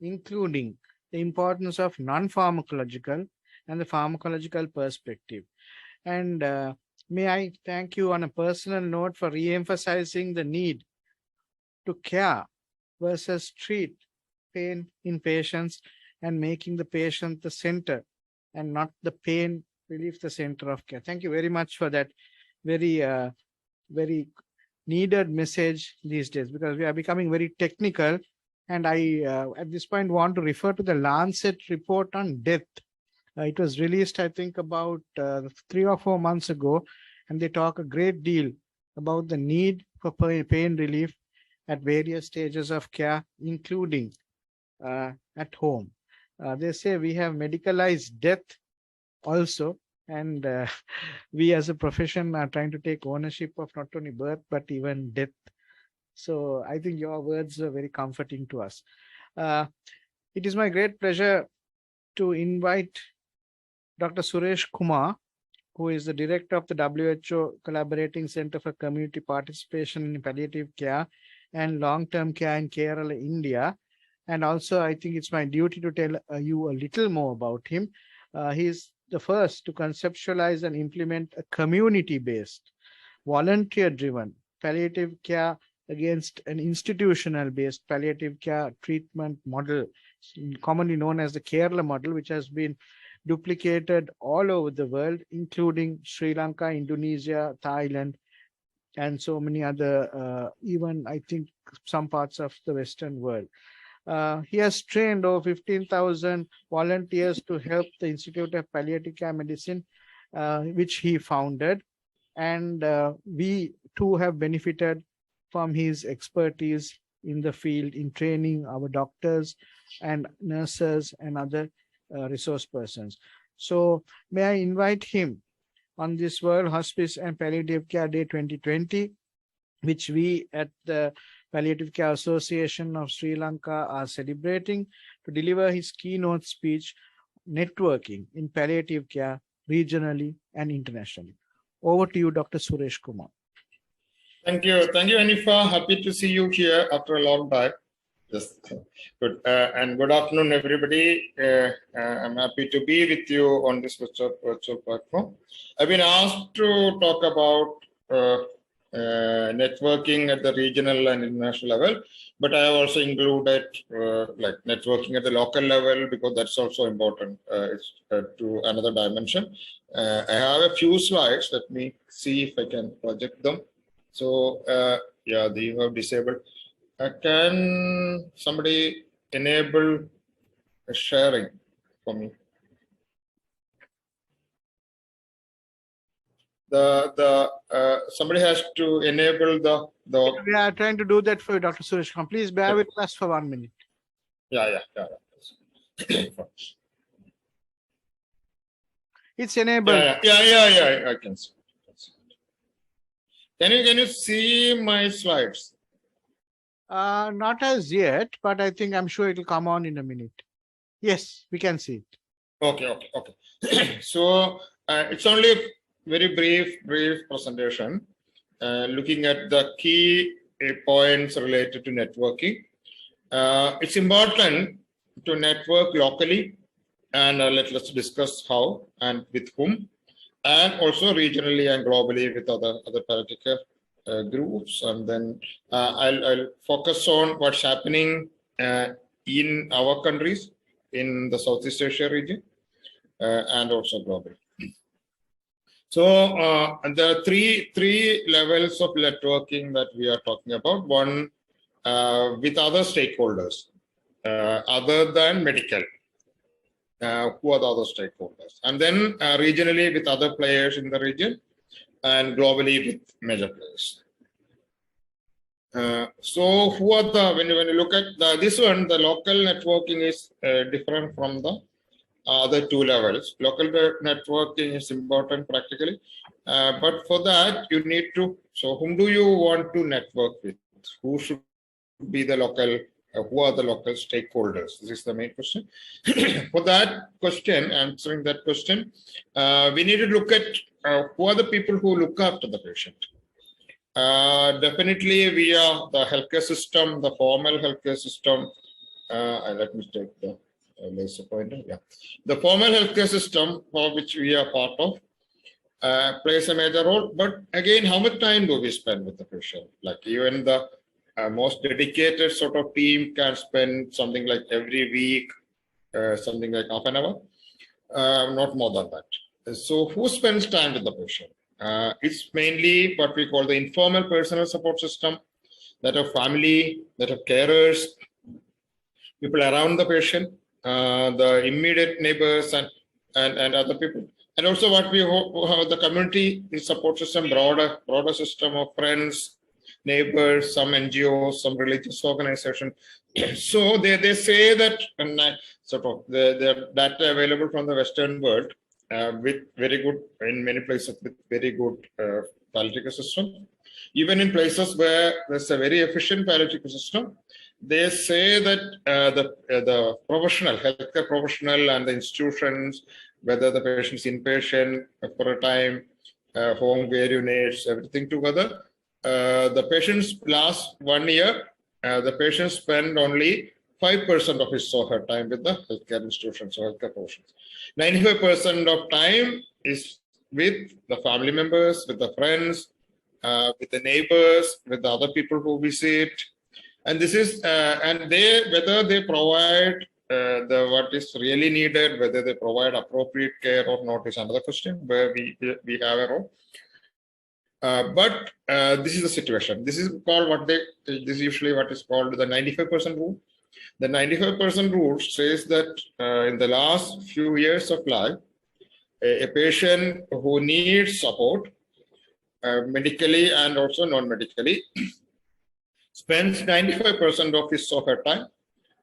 including the importance of non-pharmacological and the pharmacological perspective. And may I thank you on a personal note for re-emphasizing the need to care versus treat pain in patients and making the patient the center and not the pain relief the center of care. Thank you very much for that very, very needed message these days, because we are becoming very technical. And I, at this point, want to refer to the Landsat report on death. It was released, I think, about 3 or 4 months ago, and they talk a great deal about the need for pain relief at various stages of care, including at home. They say we have medicalized death also, and we as a profession are trying to take ownership of not only birth but even death. So I think your words are very comforting to us. It is my great pleasure to invite Dr. Suresh Kumar, who is the director of the WHO Collaborating Center for Community Participation in Palliative Care and Long-Term Care in Kerala, India. And also, I think it's my duty to tell you a little more about him. He is the first to conceptualize and implement a community-based, volunteer-driven palliative care against an institutional-based palliative care treatment model, commonly known as the Kerala model, which has been duplicated all over the world, including Sri Lanka, Indonesia, Thailand, and so many other, even I think some parts of the Western world. He has trained over 15,000 volunteers to help the Institute of Palliative Care Medicine, which he founded. And we too have benefited from his expertise in the field in training our doctors and nurses and other resource persons. So may I invite him on this World Hospice and Palliative Care Day 2020, which we at the Palliative Care Association of Sri Lanka are celebrating, to deliver his keynote speech, Networking in Palliative Care regionally and internationally. Over to you, Dr. Suresh Kumar. Thank you. Thank you, Anifa. Happy to see you here after a long time. Yes. Good. And good afternoon, everybody. I'm happy to be with you on this virtual platform. I've been asked to talk about networking at the regional and international level, but I have also included like networking at the local level, because that's also important. It's to another dimension. I have a few slides. Let me see if I can project them. So yeah, they have disabled. Can somebody enable sharing for me? Somebody has to enable the. We are trying to do that for you, Dr. Suresh Kumar. Please bear with us for 1 minute. Yeah. It's enabled. Yeah. I can see. Can you see my slides? Not as yet, but I think I'm sure it will come on in a minute. Yes, we can see it. Okay. So it's only a very brief presentation, looking at the key points related to networking. It's important to network locally, and let's discuss how and with whom, and also regionally and globally with other palliative care groups, and then I'll focus on what's happening in our countries, in the Southeast Asia region, and also globally. So there are three levels of networking that we are talking about. One, with other stakeholders other than medical. Who are the other stakeholders? And then regionally with other players in the region, and globally with major players. So who are the, when you look at this one, the local networking is different from the other two levels. Local networking is important practically, but for that you need to, so whom do you want to network with? Who should be the local, who are the local stakeholders? This is the main question. For that question, answering that question, we need to look at who are the people who look after the patient. Definitely via the healthcare system, the formal healthcare system. Let me take the laser pointer. Yeah, the formal healthcare system for which we are part of plays a major role. But again, how much time do we spend with the patient? Like even the most dedicated sort of team can spend something like every week, something like half an hour, not more than that. So who spends time with the patient? It's mainly what we call the informal personal support system, that of family, that of carers, people around the patient, the immediate neighbors and other people. And also what we have the community support system, broader system of friends, neighbors, some NGOs, some religious organizations. So they say that sort of the data available from the Western world with very good, in many places with very good palliative care system. Even in places where there's a very efficient palliative care system, they say that the professional, healthcare professional and the institutions, whether the patient's inpatient for a time, home care units, everything together, the patients last 1 year, the patient spend only 5% of his or her time with the healthcare institutions or healthcare professionals. 95% of time is with the family members, with the friends, with the neighbors, with the other people who visit. And this is, and they, whether they provide what is really needed, whether they provide appropriate care or not is another question where we have a role. But this is the situation. This is called this is usually what is called the 95% rule. The 95% rule says that in the last few years of life, a patient who needs support medically and also non-medically spends 95% of his or her time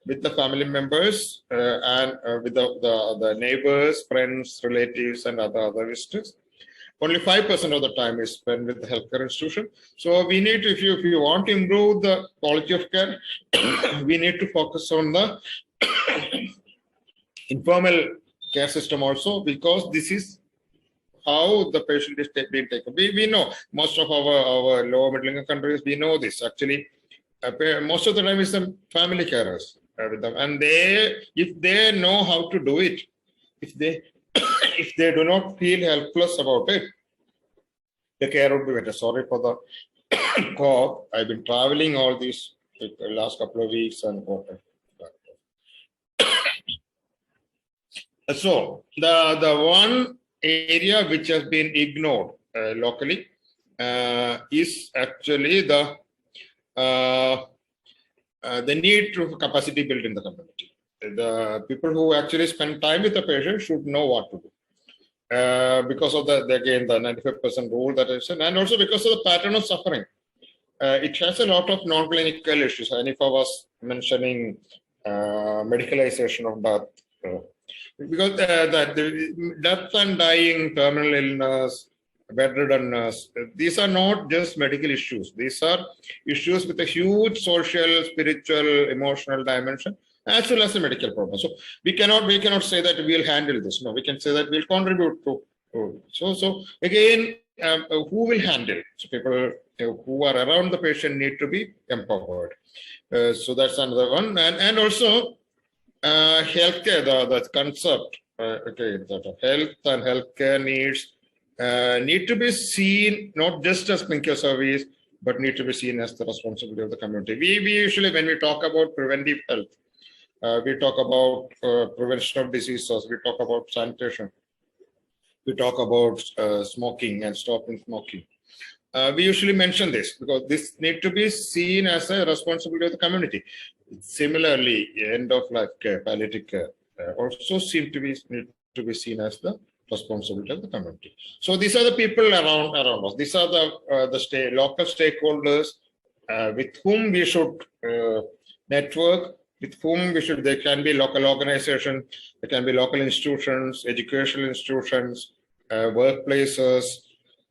with the family members and with the neighbors, friends, relatives, and other visitors. Only 5% of the time is spent with the healthcare institution. So we need to, if you want to improve the quality of care, we need to focus on the informal care system also, because this is how the patient is being taken. We know most of our lower middle income countries, we know this actually. Most of the time is the family carers with them, and if they know how to do it, if they do not feel helpless about it, the care would be better. Sorry for the cough. I've been traveling all these last couple of weeks and whatever. So the one area which has been ignored locally is actually the need to capacity build in the community. The people who actually spend time with the patient should know what to do. Because of again, the 95% rule that I said, and also because of the pattern of suffering. It has a lot of non-clinical issues. Anifa was mentioning medicalization of death. Because the death and dying, terminal illness, bedriddenness, these are not just medical issues. These are issues with a huge social, spiritual, emotional dimension, as well as a medical problem. So we cannot say that we'll handle this. No, we can say that we'll contribute to. So again, who will handle it? So people who are around the patient need to be empowered. So that's another one. And also healthcare, the concept, that health and healthcare needs need to be seen not just as clinical service, but need to be seen as the responsibility of the community. We usually, when we talk about preventive health, we talk about prevention of diseases, we talk about sanitation, we talk about smoking and stopping smoking. We usually mention this because this need to be seen as a responsibility of the community. Similarly, end-of-life care, palliative care, also need to be seen as the responsibility of the community. So these are the people around us. These are the local stakeholders with whom we should network, with whom we should. There can be local organizations, there can be local institutions, educational institutions, workplaces,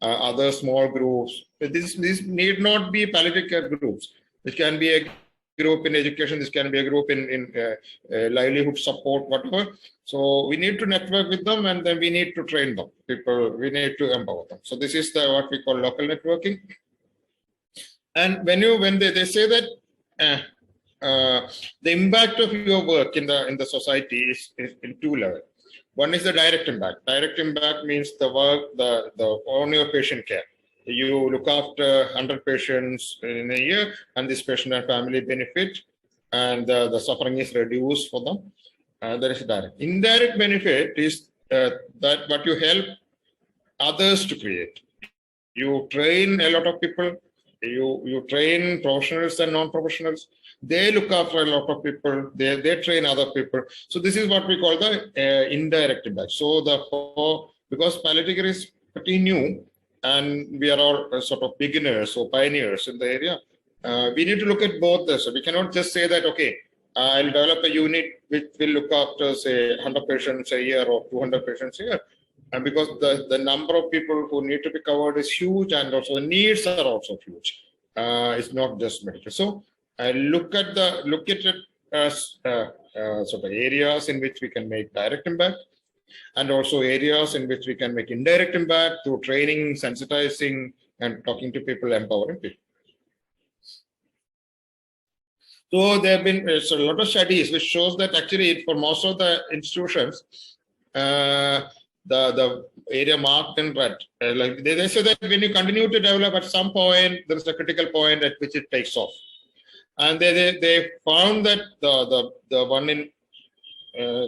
other small groups. This need not be palliative care groups. It can be a group in education. This can be a group in livelihood support, whatever. So we need to network with them, and then we need to train them. People, we need to empower them. So this is what we call local networking. And when they say that the impact of your work in the society is in two levels. One is the direct impact. Direct impact means the work on your patient care. You look after 100 patients in a year, and this patient and family benefit, and the suffering is reduced for them. That is direct. Indirect benefit is that what you help others to create. You train a lot of people. You train professionals and non-professionals. They look after a lot of people. They train other people. So this is what we call the indirect impact. So because palliative care is pretty new, and we are all sort of beginners or pioneers in the area, we need to look at both this. So we cannot just say that, okay, I'll develop a unit which will look after, say, 100 patients a year or 200 patients a year. And because the number of people who need to be covered is huge, and also the needs are also huge. It's not just medical. So I look at it as sort of areas in which we can make direct impact, and also areas in which we can make indirect impact through training, sensitizing, and talking to people, empowering people. So there have been a lot of studies which shows that actually for most of the institutions, the area marked in red, like they say that when you continue to develop, at some point there is a critical point at which it takes off. And they found that the one in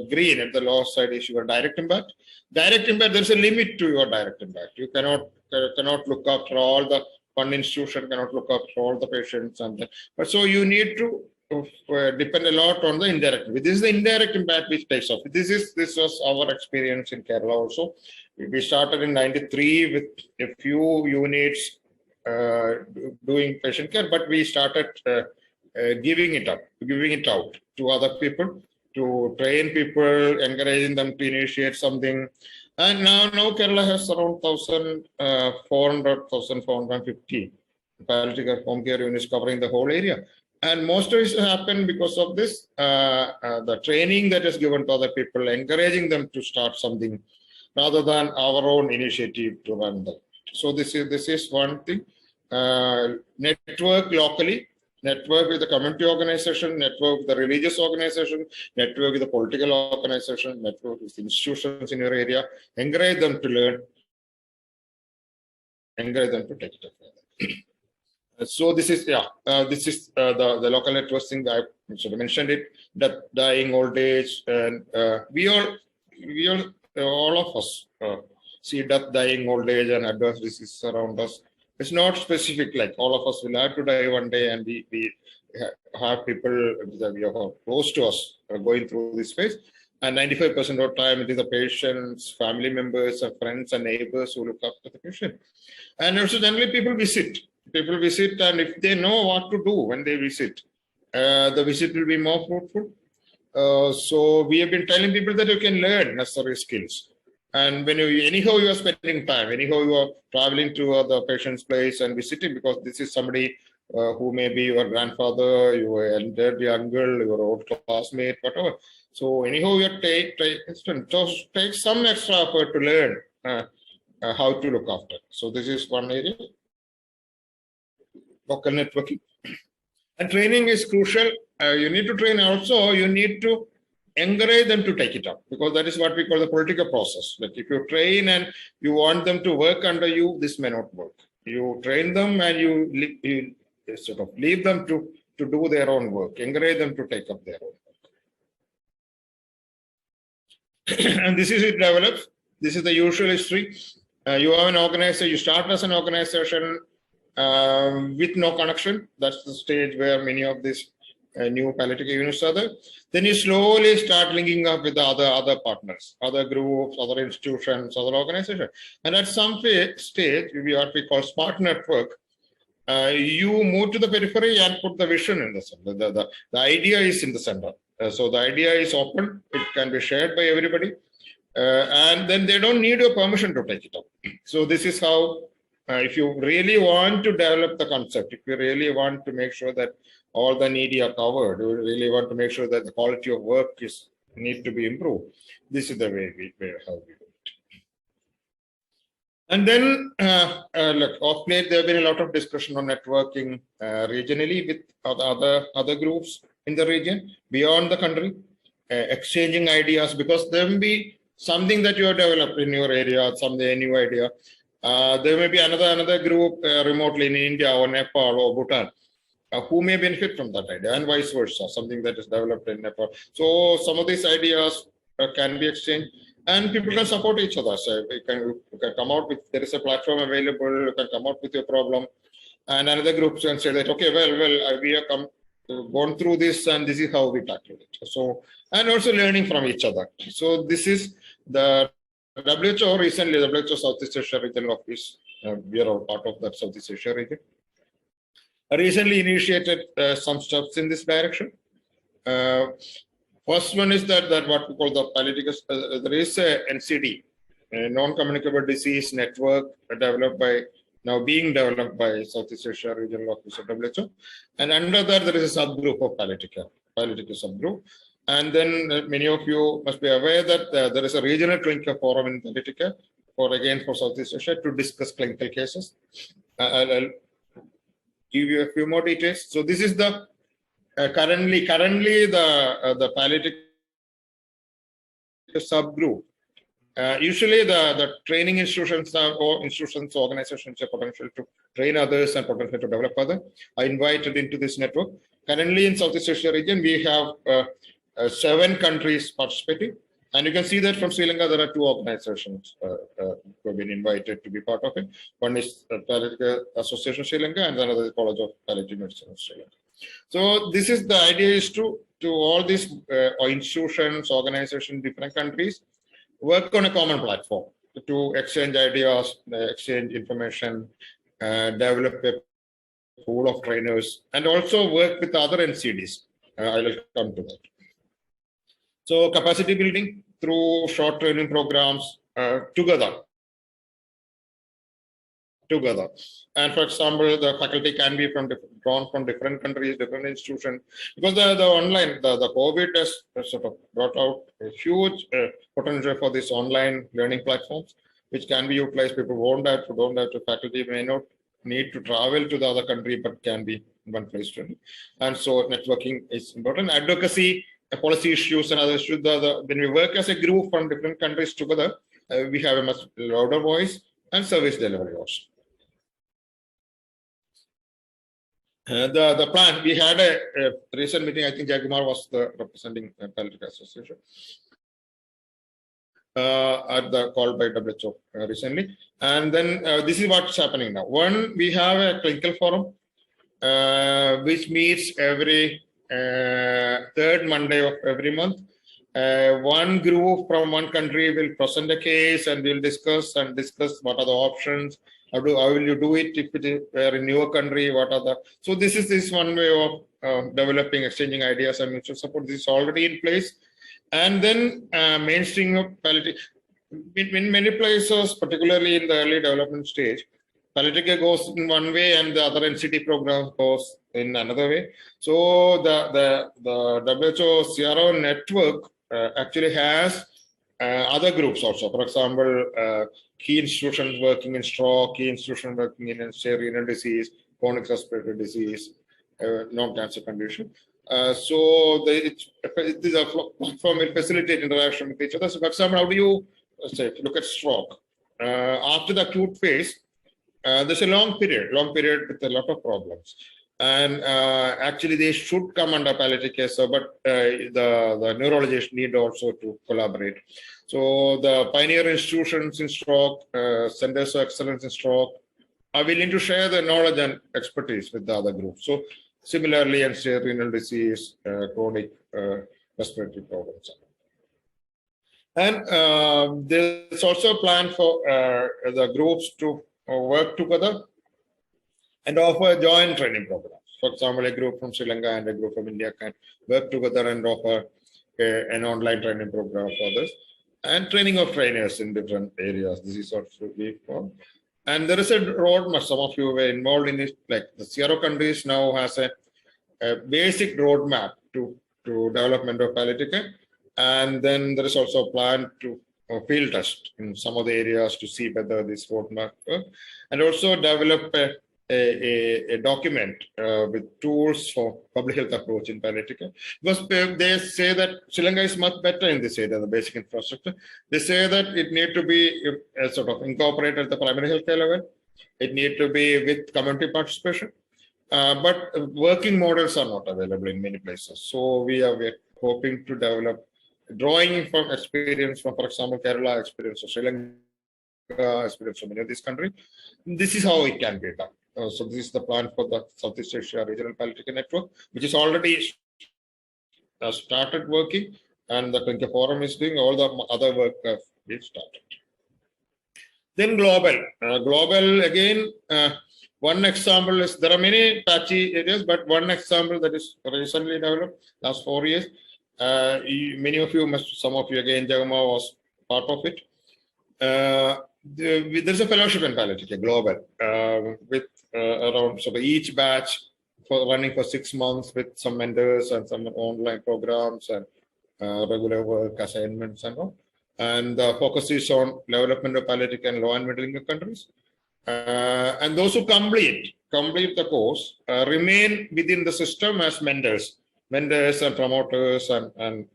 green at the lower side is your direct impact. Direct impact, there's a limit to your direct impact. You cannot look after all the, one institution cannot look after all the patients, and but so you need to depend a lot on the indirect. This is the indirect impact which takes off. This was our experience in Kerala also. We started in '93 with a few units doing patient care, but we started giving it out to other people, to train people, encouraging them to initiate something. And now Kerala has around 1,450 palliative care home care units covering the whole area. And most of it happened because of this, the training that is given to other people, encouraging them to start something rather than our own initiative to run them. So this is one thing. Network locally, network with the community organization, network with the religious organization, network with the political organization, network with institutions in your area, encourage them to learn, encourage them to take it up further. So this is the local network thing. I sort of mentioned it, that dying old age, and we all of us see death, dying old age, and adverse diseases around us. It's not specific, like all of us will have to die one day, and we have people that we are close to us going through this phase. And 95% of the time, it is the patients, family members, and friends and neighbors who look after the patient. And also generally people visit. People visit, and if they know what to do when they visit, the visit will be more fruitful. So we have been telling people that you can learn necessary skills. And when anyhow you are spending time, anyhow you are traveling to the patient's place and visiting, because this is somebody who may be your grandfather, your elderly uncle, your old classmate, whatever. So anyhow you take some extra effort to learn how to look after. So this is one area. Local networking. And training is crucial. You need to train also, you need to encourage them to take it up, because that is what we call the political process. Like if you train and you want them to work under you, this may not work. You train them and you sort of leave them to do their own work, encourage them to take up their own work. And this is it develops. This is the usual history. You have an organization, you start as an organization with no connection. That's the stage where many of these new palliative units are there. Then you slowly start linking up with the other partners, other groups, other institutions, other organizations. And at some stage, what we call smart network, you move to the periphery and put the vision in the center. The idea is in the center. So the idea is open. It can be shared by everybody. And then they don't need your permission to take it up. So this is how, if you really want to develop the concept, if you really want to make sure that all the needy are covered, you really want to make sure that the quality of work need to be improved, this is the way how we do it. And then, look, of late, there have been a lot of discussion on networking regionally with other groups in the region, beyond the country, exchanging ideas, because there will be something that you have developed in your area, a new idea. There may be another group remotely in India or Nepal or Bhutan who may benefit from that idea, and vice versa, something that is developed in Nepal. So some of these ideas can be exchanged, and people can support each other. So you can come out with, there is a platform available, you can come out with your problem, and another group can say that, okay, well, we have gone through this, and this is how we tackle it. So, and also learning from each other. So this is the WHO recently, the WHO Southeast Asia Regional Office, we are part of that Southeast Asia region, recently initiated some steps in this direction. First one is that what we call the palliative, there is a NCD, a non-communicable disease network being developed by Southeast Asia Regional Office of WHO. And under that, there is a subgroup of palliative care, palliative subgroup. And then many of you must be aware that there is a regional clinical forum in palliative care for Southeast Asia to discuss clinical cases. I'll give you a few more details. So this is the currently the palliative subgroup. Usually the training institutions organizations have potential to train others and potential to develop others are invited into this network. Currently in Southeast Asia region, we have 7 countries participating. And you can see that from Sri Lanka, there are 2 organizations who have been invited to be part of it. One is Palliative Association Sri Lanka, and another is College of Palliative Medicine of Sri Lanka. So this is the idea is to all these institutions, organizations, different countries, work on a common platform to exchange ideas, exchange information, develop a pool of trainers, and also work with other NCDs. I will come to that. So capacity building through short training programs together. And for example, the faculty can be drawn from different countries, different institutions, because the online, the COVID has sort of brought out a huge potential for these online learning platforms, which can be utilized. People don't have to, faculty may not need to travel to the other country, but can be in one place. And so networking is important. Advocacy, policy issues and other issues. When we work as a group from different countries together, we have a much louder voice and service delivery also. The plan, we had a recent meeting, I think Nj Kumaran was representing Palliative Association at the call by WHO recently. And then this is what's happening now. One, we have a clinical forum which meets every 3rd Monday of every month. One group from one country will present a case and we'll discuss what are the options. How will you do it if it were in your country? What are the, so this is one way of developing, exchanging ideas and mutual support. This is already in place. And then mainstream of palliative. In many places, particularly in the early development stage, palliative care goes in one way and the other NCT program goes in another way. So the WHO CRO network actually has other groups also. For example, key institutions working in stroke, key institutions working in renal disease, chronic respiratory disease, non-cancer condition. So this is a platform will facilitate interaction with each other. So for example, how do you say look at stroke? After the acute phase, there's a long period with a lot of problems. And actually, they should come under palliative care, so, but the neurologists need also to collaborate. So the pioneer institutions in stroke, centers of excellence in stroke, are willing to share their knowledge and expertise with the other groups. So similarly, and say renal disease, chronic respiratory problems. And there's also a plan for the groups to work together and offer joint training programs. For example, a group from Sri Lanka and a group from India can work together and offer an online training program for this, and training of trainers in different areas. This is also be formed. And there is a roadmap. Some of you were involved in it. Like the CRO countries now has a basic roadmap to development of palliative care. And then there is also a plan to field test in some of the areas to see whether this roadmap works, and also develop a document with tools for public health approach in palliative care. Because they say that Sri Lanka is much better in this area, the basic infrastructure. They say that it need to be sort of incorporated at the primary health care level. It need to be with community participation. But working models are not available in many places. So we are hoping to develop, drawing from experience from, for example, Kerala, experience of Sri Lanka, experience from many of these countries. This is how it can be done. So this is the plan for the Southeast Asia Regional Palliative Care Network, which is already started working, and the Lanka Forum is doing all the other work have been started. Then global. Global again, one example is, there are many patchy areas, but one example that is recently developed, last 4 years. Many of you, some of you again, Jagama was part of it. There's a fellowship in palliative care, global, with around, so each batch for running for 6 months with some mentors and some online programs and regular work assignments and all. And the focus is on development of palliative care in low and middle income countries. And those who complete the course remain within the system as mentors and promoters and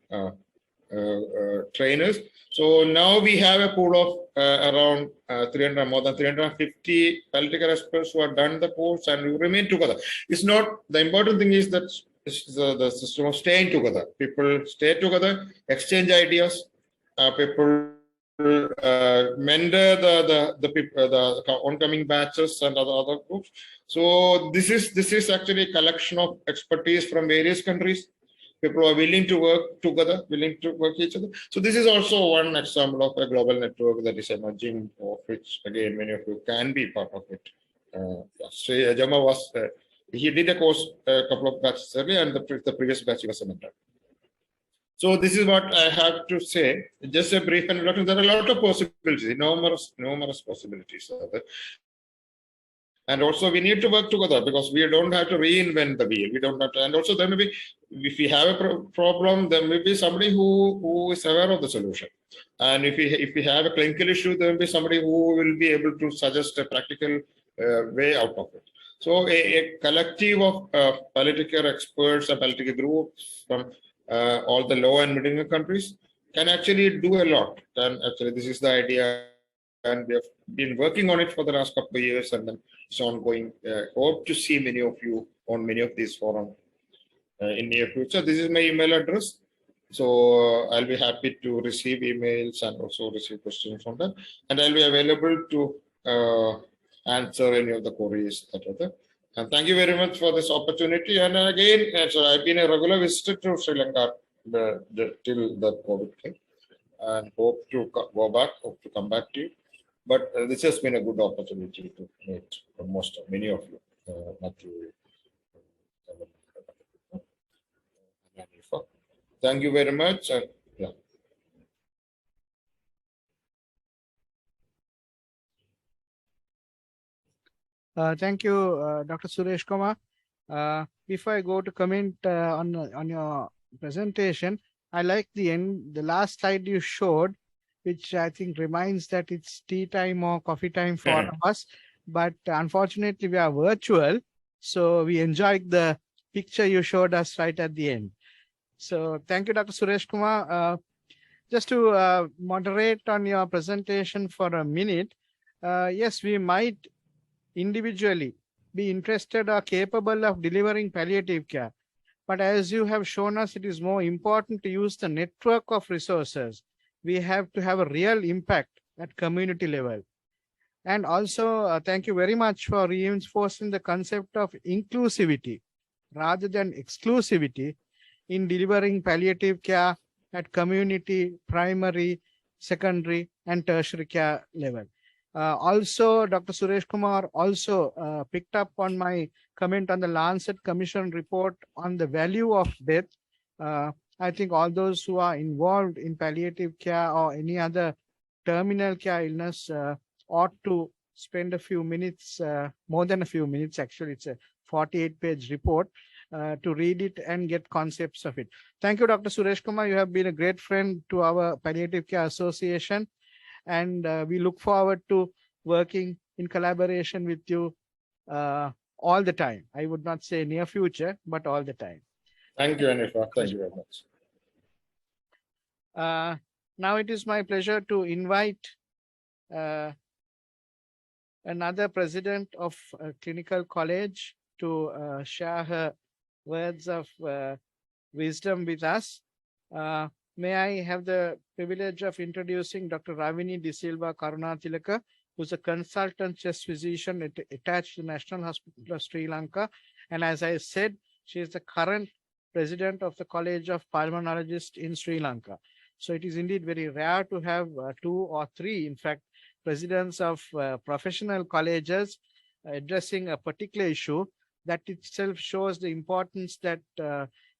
trainers. So now we have a pool of around more than 350 palliative care experts who have done the course and who remain together. It's not, the important thing is that it's the system of staying together. People stay together, exchange ideas, people mentor the oncoming batches and other groups. So this is actually a collection of expertise from various countries. People are willing to work together, willing to work each other. So this is also one example of a global network that is emerging, of which again many of you can be part of it. Sri Ajama was he did a course a couple of batches earlier, and the previous batch he was a mentor. So this is what I have to say. Just a brief introduction. There are a lot of possibilities, numerous possibilities. And also we need to work together, because we don't have to reinvent the wheel. We don't have to, and also there may be, if we have a problem, there may be somebody who is aware of the solution. And if we have a clinical issue, there will be somebody who will be able to suggest a practical way out of it. So a collective of palliative care experts and palliative care groups from all the low and middle income countries can actually do a lot. And actually this is the idea, and we have been working on it for the last couple of years, and then it's ongoing. Hope to see many of you on many of these forums in near future. This is my email address, so I'll be happy to receive emails and also receive questions from them, and I'll be available to answer any of the queries that are there. And thank you very much for this opportunity. And again, so I've been a regular visitor to Sri Lanka till the COVID came, and hope to go back, hope to come back to you. But this has been a good opportunity to meet many of you. Thank you very much. And, yeah. Thank you, Dr. Suresh Kumar. Before I go to comment on your presentation, I like the last slide you showed, which I think reminds that it's tea time or coffee time for all of us. But unfortunately, we are virtual, so we enjoyed the picture you showed us right at the end. So thank you, Dr. Suresh Kumar. Just to moderate on your presentation for a minute, yes, we might individually be interested or capable of delivering palliative care. But as you have shown us, it is more important to use the network of resources. We have to have a real impact at community level. And also, thank you very much for reinforcing the concept of inclusivity rather than exclusivity in delivering palliative care at community, primary, secondary, and tertiary care level. Also, Dr. Suresh Kumar also picked up on my comment on the Landsat Commission report on the value of death. I think all those who are involved in palliative care or any other terminal care illness ought to spend a few minutes, more than a few minutes, actually, it's a 48-page report, to read it and get concepts of it. Thank you, Dr. Suresh Kumar. You have been a great friend to our Palliative Care Association, and we look forward to working in collaboration with you all the time. I would not say near future, but all the time. Thank you, Hanifa. Thank you very much. Now it is my pleasure to invite another president of a clinical college to share her words of wisdom with us. May I have the privilege of introducing Dr. Ravini De Silva Karunatilaka, who's a consultant chest physician attached to the National Hospital of Sri Lanka. And as I said, she is the current president of the College of Pulmonologists in Sri Lanka. So it is indeed very rare to have 2 or 3, in fact, presidents of professional colleges addressing a particular issue. That itself shows the importance that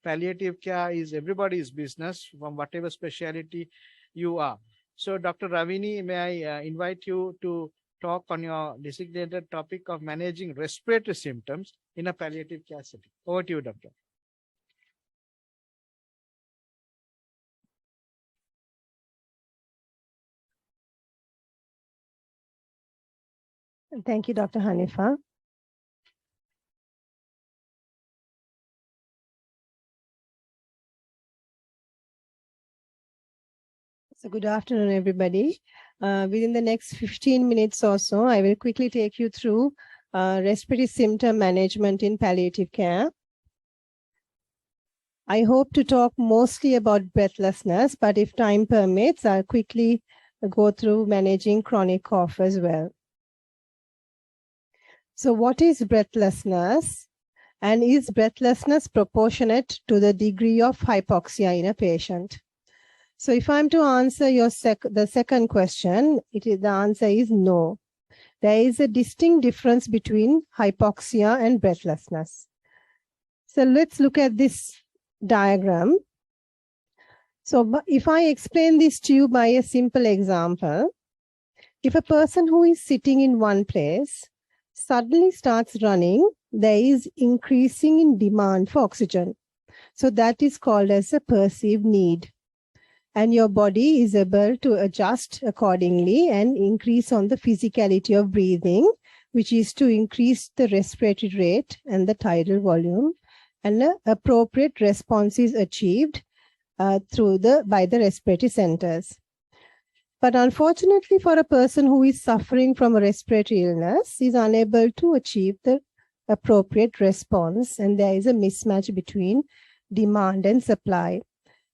palliative care is everybody's business from whatever specialty you are. So Dr. Ravini, may I invite you to talk on your designated topic of managing respiratory symptoms in a palliative care setting. Over to you, Doctor. Thank you, Dr. Hanifa. So good afternoon, everybody. Within the next 15 minutes or so, I will quickly take you through respiratory symptom management in palliative care. I hope to talk mostly about breathlessness, but if time permits, I'll quickly go through managing chronic cough as well. So what is breathlessness? And is breathlessness proportionate to the degree of hypoxia in a patient? So if I'm to answer the second question, the answer is no. There is a distinct difference between hypoxia and breathlessness. So let's look at this diagram. So if I explain this to you by a simple example, if a person who is sitting in one place suddenly starts running, there is increasing in demand for oxygen. So that is called as a perceived need. And your body is able to adjust accordingly and increase on the physicality of breathing, which is to increase the respiratory rate and the tidal volume, and the appropriate response is achieved by the respiratory centers. But unfortunately, for a person who is suffering from a respiratory illness, is unable to achieve the appropriate response, and there is a mismatch between demand and supply,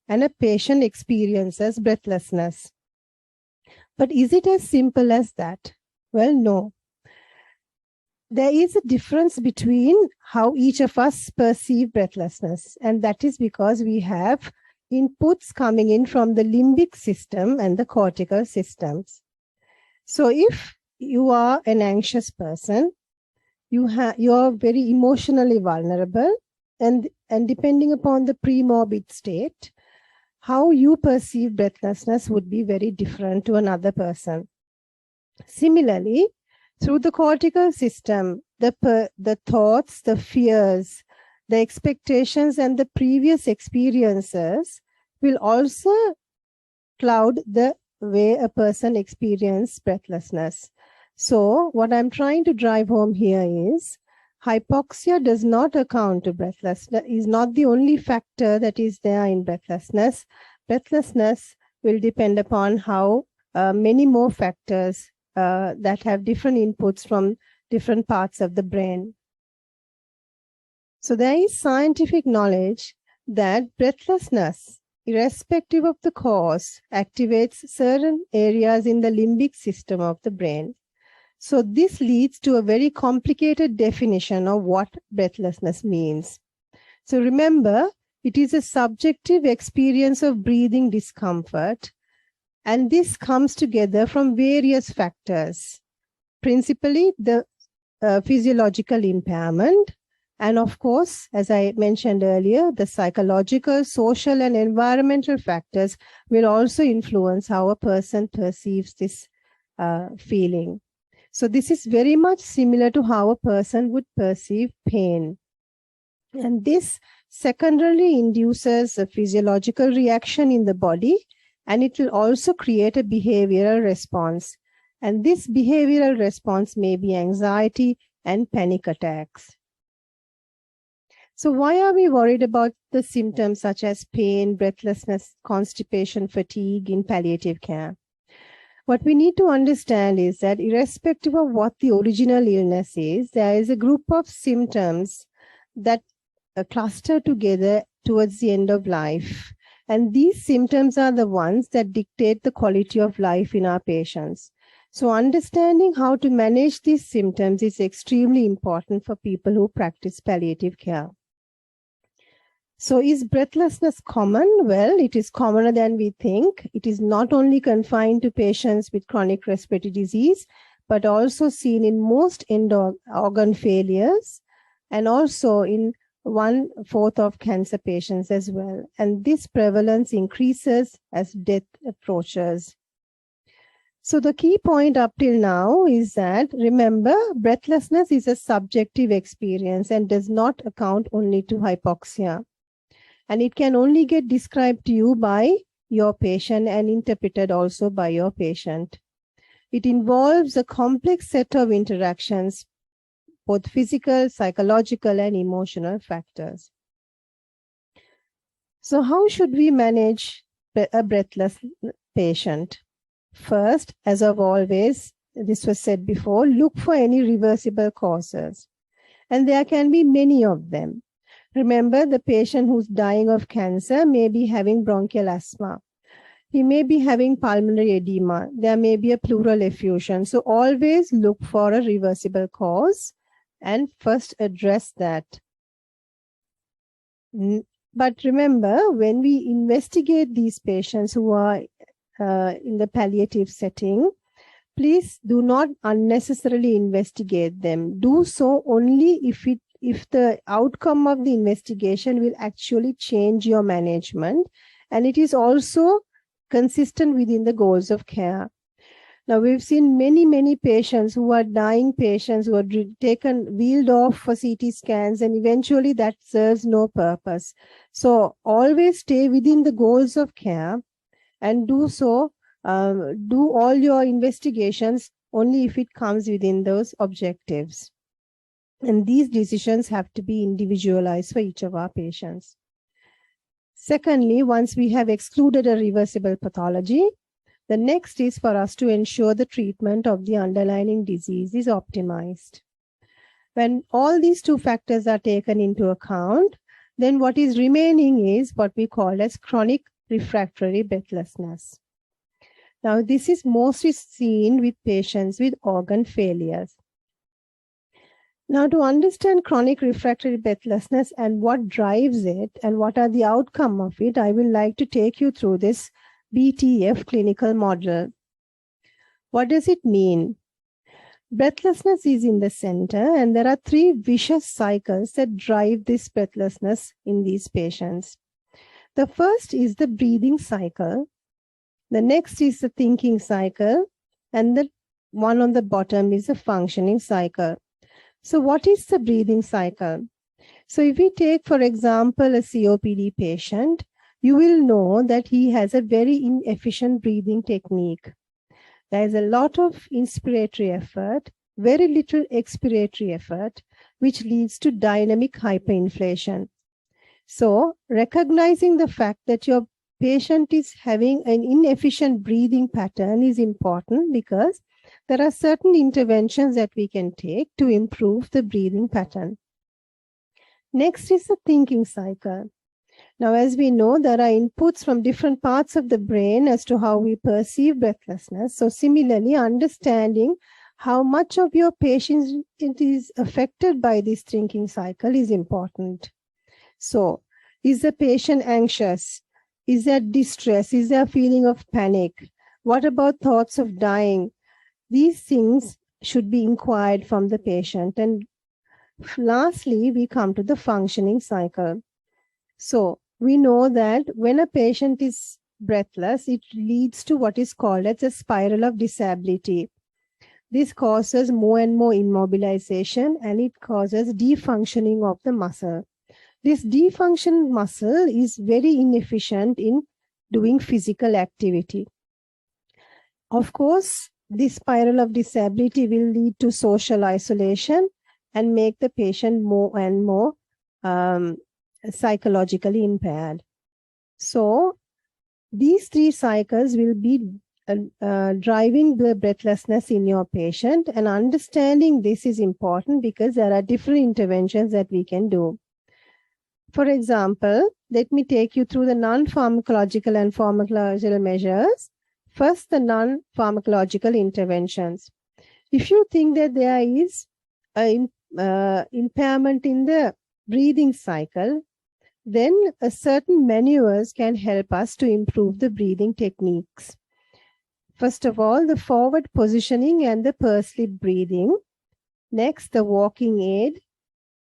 and a patient experiences breathlessness. But is it as simple as that? Well, no. There is a difference between how each of us perceive breathlessness, and that is because we have inputs coming in from the limbic system and the cortical systems. So if you are an anxious person, you are very emotionally vulnerable, and depending upon the pre-morbid state, how you perceive breathlessness would be very different to another person. Similarly, through the cortical system, the thoughts, the fears, the expectations, and the previous experiences will also cloud the way a person experiences breathlessness. So what I'm trying to drive home here is hypoxia does not account to breathlessness, is not the only factor that is there in breathlessness. Breathlessness will depend upon how many more factors that have different inputs from different parts of the brain. So there is scientific knowledge that breathlessness, irrespective of the cause, activates certain areas in the limbic system of the brain. So this leads to a very complicated definition of what breathlessness means. So remember, it is a subjective experience of breathing discomfort, and this comes together from various factors, principally the physiological impairment, and of course, as I mentioned earlier, the psychological, social, and environmental factors will also influence how a person perceives this feeling. So this is very much similar to how a person would perceive pain. And this secondarily induces a physiological reaction in the body, and it will also create a behavioral response. And this behavioral response may be anxiety and panic attacks. So why are we worried about the symptoms such as pain, breathlessness, constipation, fatigue in palliative care? What we need to understand is that irrespective of what the original illness is, there is a group of symptoms that cluster together towards the end of life. And these symptoms are the ones that dictate the quality of life in our patients. So understanding how to manage these symptoms is extremely important for people who practice palliative care. So is breathlessness common? Well, it is commoner than we think. It is not only confined to patients with chronic respiratory disease, but also seen in most end-organ failures and also in 1/4 of cancer patients as well. And this prevalence increases as death approaches. So the key point up till now is that, remember, breathlessness is a subjective experience and does not account only to hypoxia. And it can only get described to you by your patient and interpreted also by your patient. It involves a complex set of interactions, both physical, psychological, and emotional factors. So how should we manage a breathless patient? First, as of always, this was said before, look for any reversible causes. And there can be many of them. Remember, the patient who's dying of cancer may be having bronchial asthma. He may be having pulmonary edema. There may be a pleural effusion. So always look for a reversible cause and first address that. But remember, when we investigate these patients who are in the palliative setting, please do not unnecessarily investigate them. Do so only if the outcome of the investigation will actually change your management and it is also consistent within the goals of care. Now, we've seen many patients who are dying patients who are wheeled off for CT scans, and eventually that serves no purpose. So always stay within the goals of care and do so, do all your investigations only if it comes within those objectives. And these decisions have to be individualized for each of our patients. Secondly, once we have excluded a reversible pathology, the next is for us to ensure the treatment of the underlying disease is optimized. When all these two factors are taken into account, then what is remaining is what we call as chronic refractory breathlessness. Now, this is mostly seen with patients with organ failures. Now, to understand chronic refractory breathlessness and what drives it and what are the outcome of it, I will like to take you through this BTF clinical model. What does it mean? Breathlessness is in the center, and there are 3 vicious cycles that drive this breathlessness in these patients. The first is the breathing cycle. The next is the thinking cycle, and the one on the bottom is the functioning cycle. So what is the breathing cycle? So if we take, for example, a COPD patient, you will know that he has a very inefficient breathing technique. There is a lot of inspiratory effort, very little expiratory effort, which leads to dynamic hyperinflation. So recognizing the fact that your patient is having an inefficient breathing pattern is important, because there are certain interventions that we can take to improve the breathing pattern. Next is the thinking cycle. Now, as we know, there are inputs from different parts of the brain as to how we perceive breathlessness. So similarly, understanding how much of your patient is affected by this thinking cycle is important. So, is the patient anxious? Is there distress? Is there a feeling of panic? What about thoughts of dying? These things should be inquired from the patient. And lastly, we come to the functioning cycle. So we know that when a patient is breathless, it leads to what is called as a spiral of disability. This causes more and more immobilization, and it causes defunctioning of the muscle. This defunctioned muscle is very inefficient in doing physical activity. Of course, this spiral of disability will lead to social isolation and make the patient more and more psychologically impaired. So these three cycles will be driving the breathlessness in your patient, and understanding this is important because there are different interventions that we can do. For example, let me take you through the non-pharmacological and pharmacological measures. First, the non-pharmacological interventions. If you think that there is an impairment in the breathing cycle, then a certain maneuvers can help us to improve the breathing techniques. First of all, the forward positioning and the pursed-lip breathing. Next, the walking aid,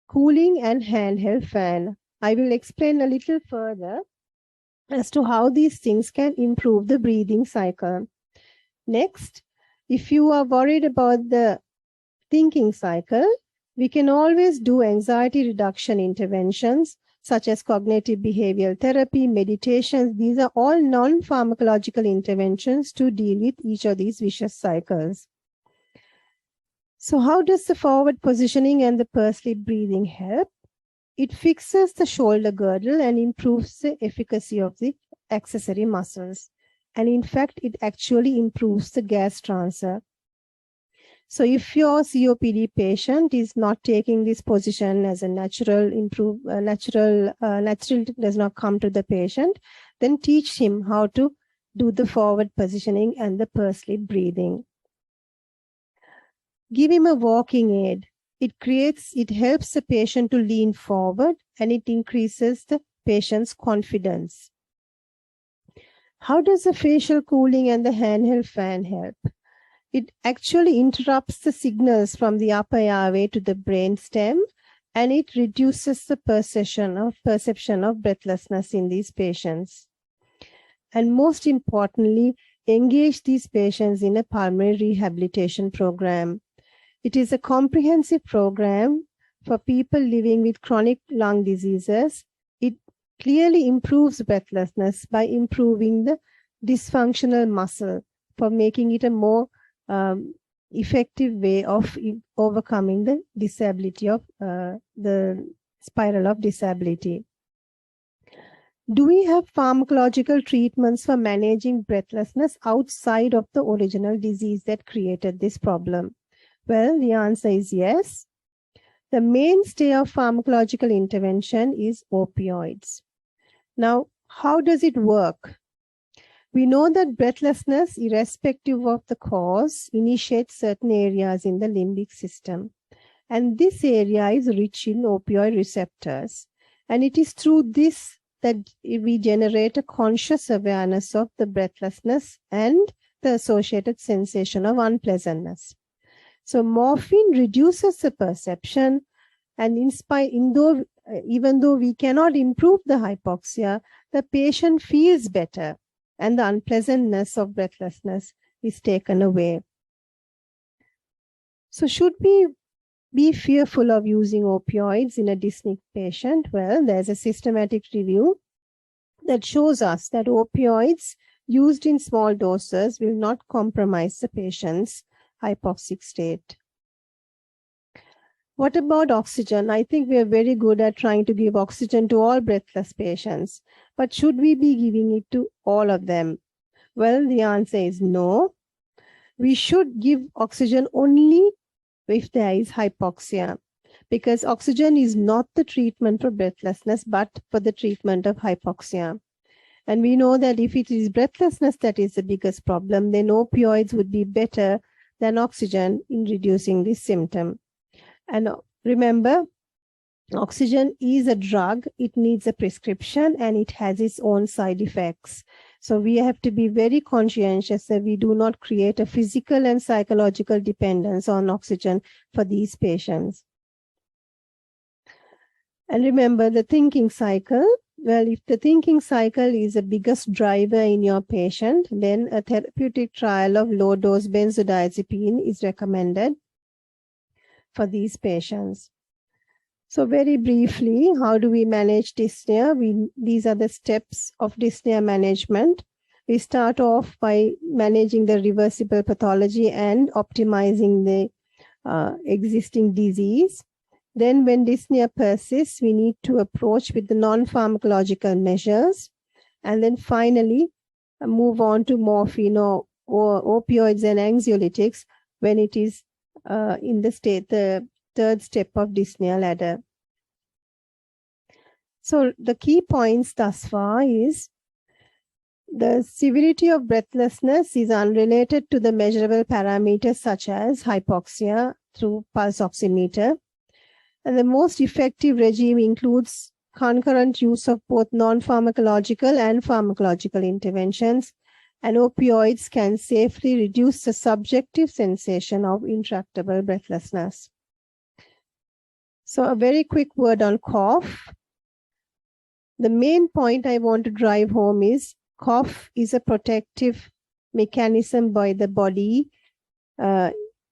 cooling and handheld fan. I will explain a little further as to how these things can improve the breathing cycle. Next, if you are worried about the thinking cycle, we can always do anxiety reduction interventions such as cognitive behavioral therapy, meditations. These are all non-pharmacological interventions to deal with each of these vicious cycles. So how does the forward positioning and the pursed-lip breathing help? It fixes the shoulder girdle and improves the efficacy of the accessory muscles. And in fact, it actually improves the gas transfer. So if your COPD patient is not taking this position as a natural does not come to the patient, then teach him how to do the forward positioning and the pursed-lip breathing. Give him a walking aid. It helps the patient to lean forward, and it increases the patient's confidence. How does the facial cooling and the handheld fan help? It actually interrupts the signals from the upper airway to the brainstem, and it reduces the perception of breathlessness in these patients. And most importantly, engage these patients in a pulmonary rehabilitation program. It is a comprehensive program for people living with chronic lung diseases. It clearly improves breathlessness by improving the dysfunctional muscle, for making it a more effective way of overcoming the disability of the spiral of disability. Do we have pharmacological treatments for managing breathlessness outside of the original disease that created this problem? Well, the answer is yes. The mainstay of pharmacological intervention is opioids. Now, how does it work? We know that breathlessness, irrespective of the cause, initiates certain areas in the limbic system. And this area is rich in opioid receptors. And it is through this that we generate a conscious awareness of the breathlessness and the associated sensation of unpleasantness. So morphine reduces the perception, and even though we cannot improve the hypoxia, the patient feels better, and the unpleasantness of breathlessness is taken away. So should we be fearful of using opioids in a dyspneic patient? Well, there's a systematic review that shows us that opioids used in small doses will not compromise the patient's hypoxic state. What about oxygen? I think we are very good at trying to give oxygen to all breathless patients, but should we be giving it to all of them? Well, the answer is no. We should give oxygen only if there is hypoxia, because oxygen is not the treatment for breathlessness, but for the treatment of hypoxia. And we know that if it is breathlessness that is the biggest problem, then opioids would be better than oxygen in reducing this symptom. And remember, oxygen is a drug, it needs a prescription, and it has its own side effects. So we have to be very conscientious that we do not create a physical and psychological dependence on oxygen for these patients. And remember the thinking cycle. Well, if the thinking cycle is the biggest driver in your patient, then a therapeutic trial of low-dose benzodiazepine is recommended for these patients. So very briefly, how do we manage dyspnea? These are the steps of dyspnea management. We start off by managing the reversible pathology and optimizing the existing disease. Then when dyspnea persists, we need to approach with the non-pharmacological measures. And then finally, move on to morphine or opioids and anxiolytics when it is in the third step of dyspnea ladder. So the key points thus far is the severity of breathlessness is unrelated to the measurable parameters such as hypoxia through pulse oximeter. And the most effective regime includes concurrent use of both non-pharmacological and pharmacological interventions, and opioids can safely reduce the subjective sensation of intractable breathlessness. So a very quick word on cough. The main point I want to drive home is cough is a protective mechanism by the body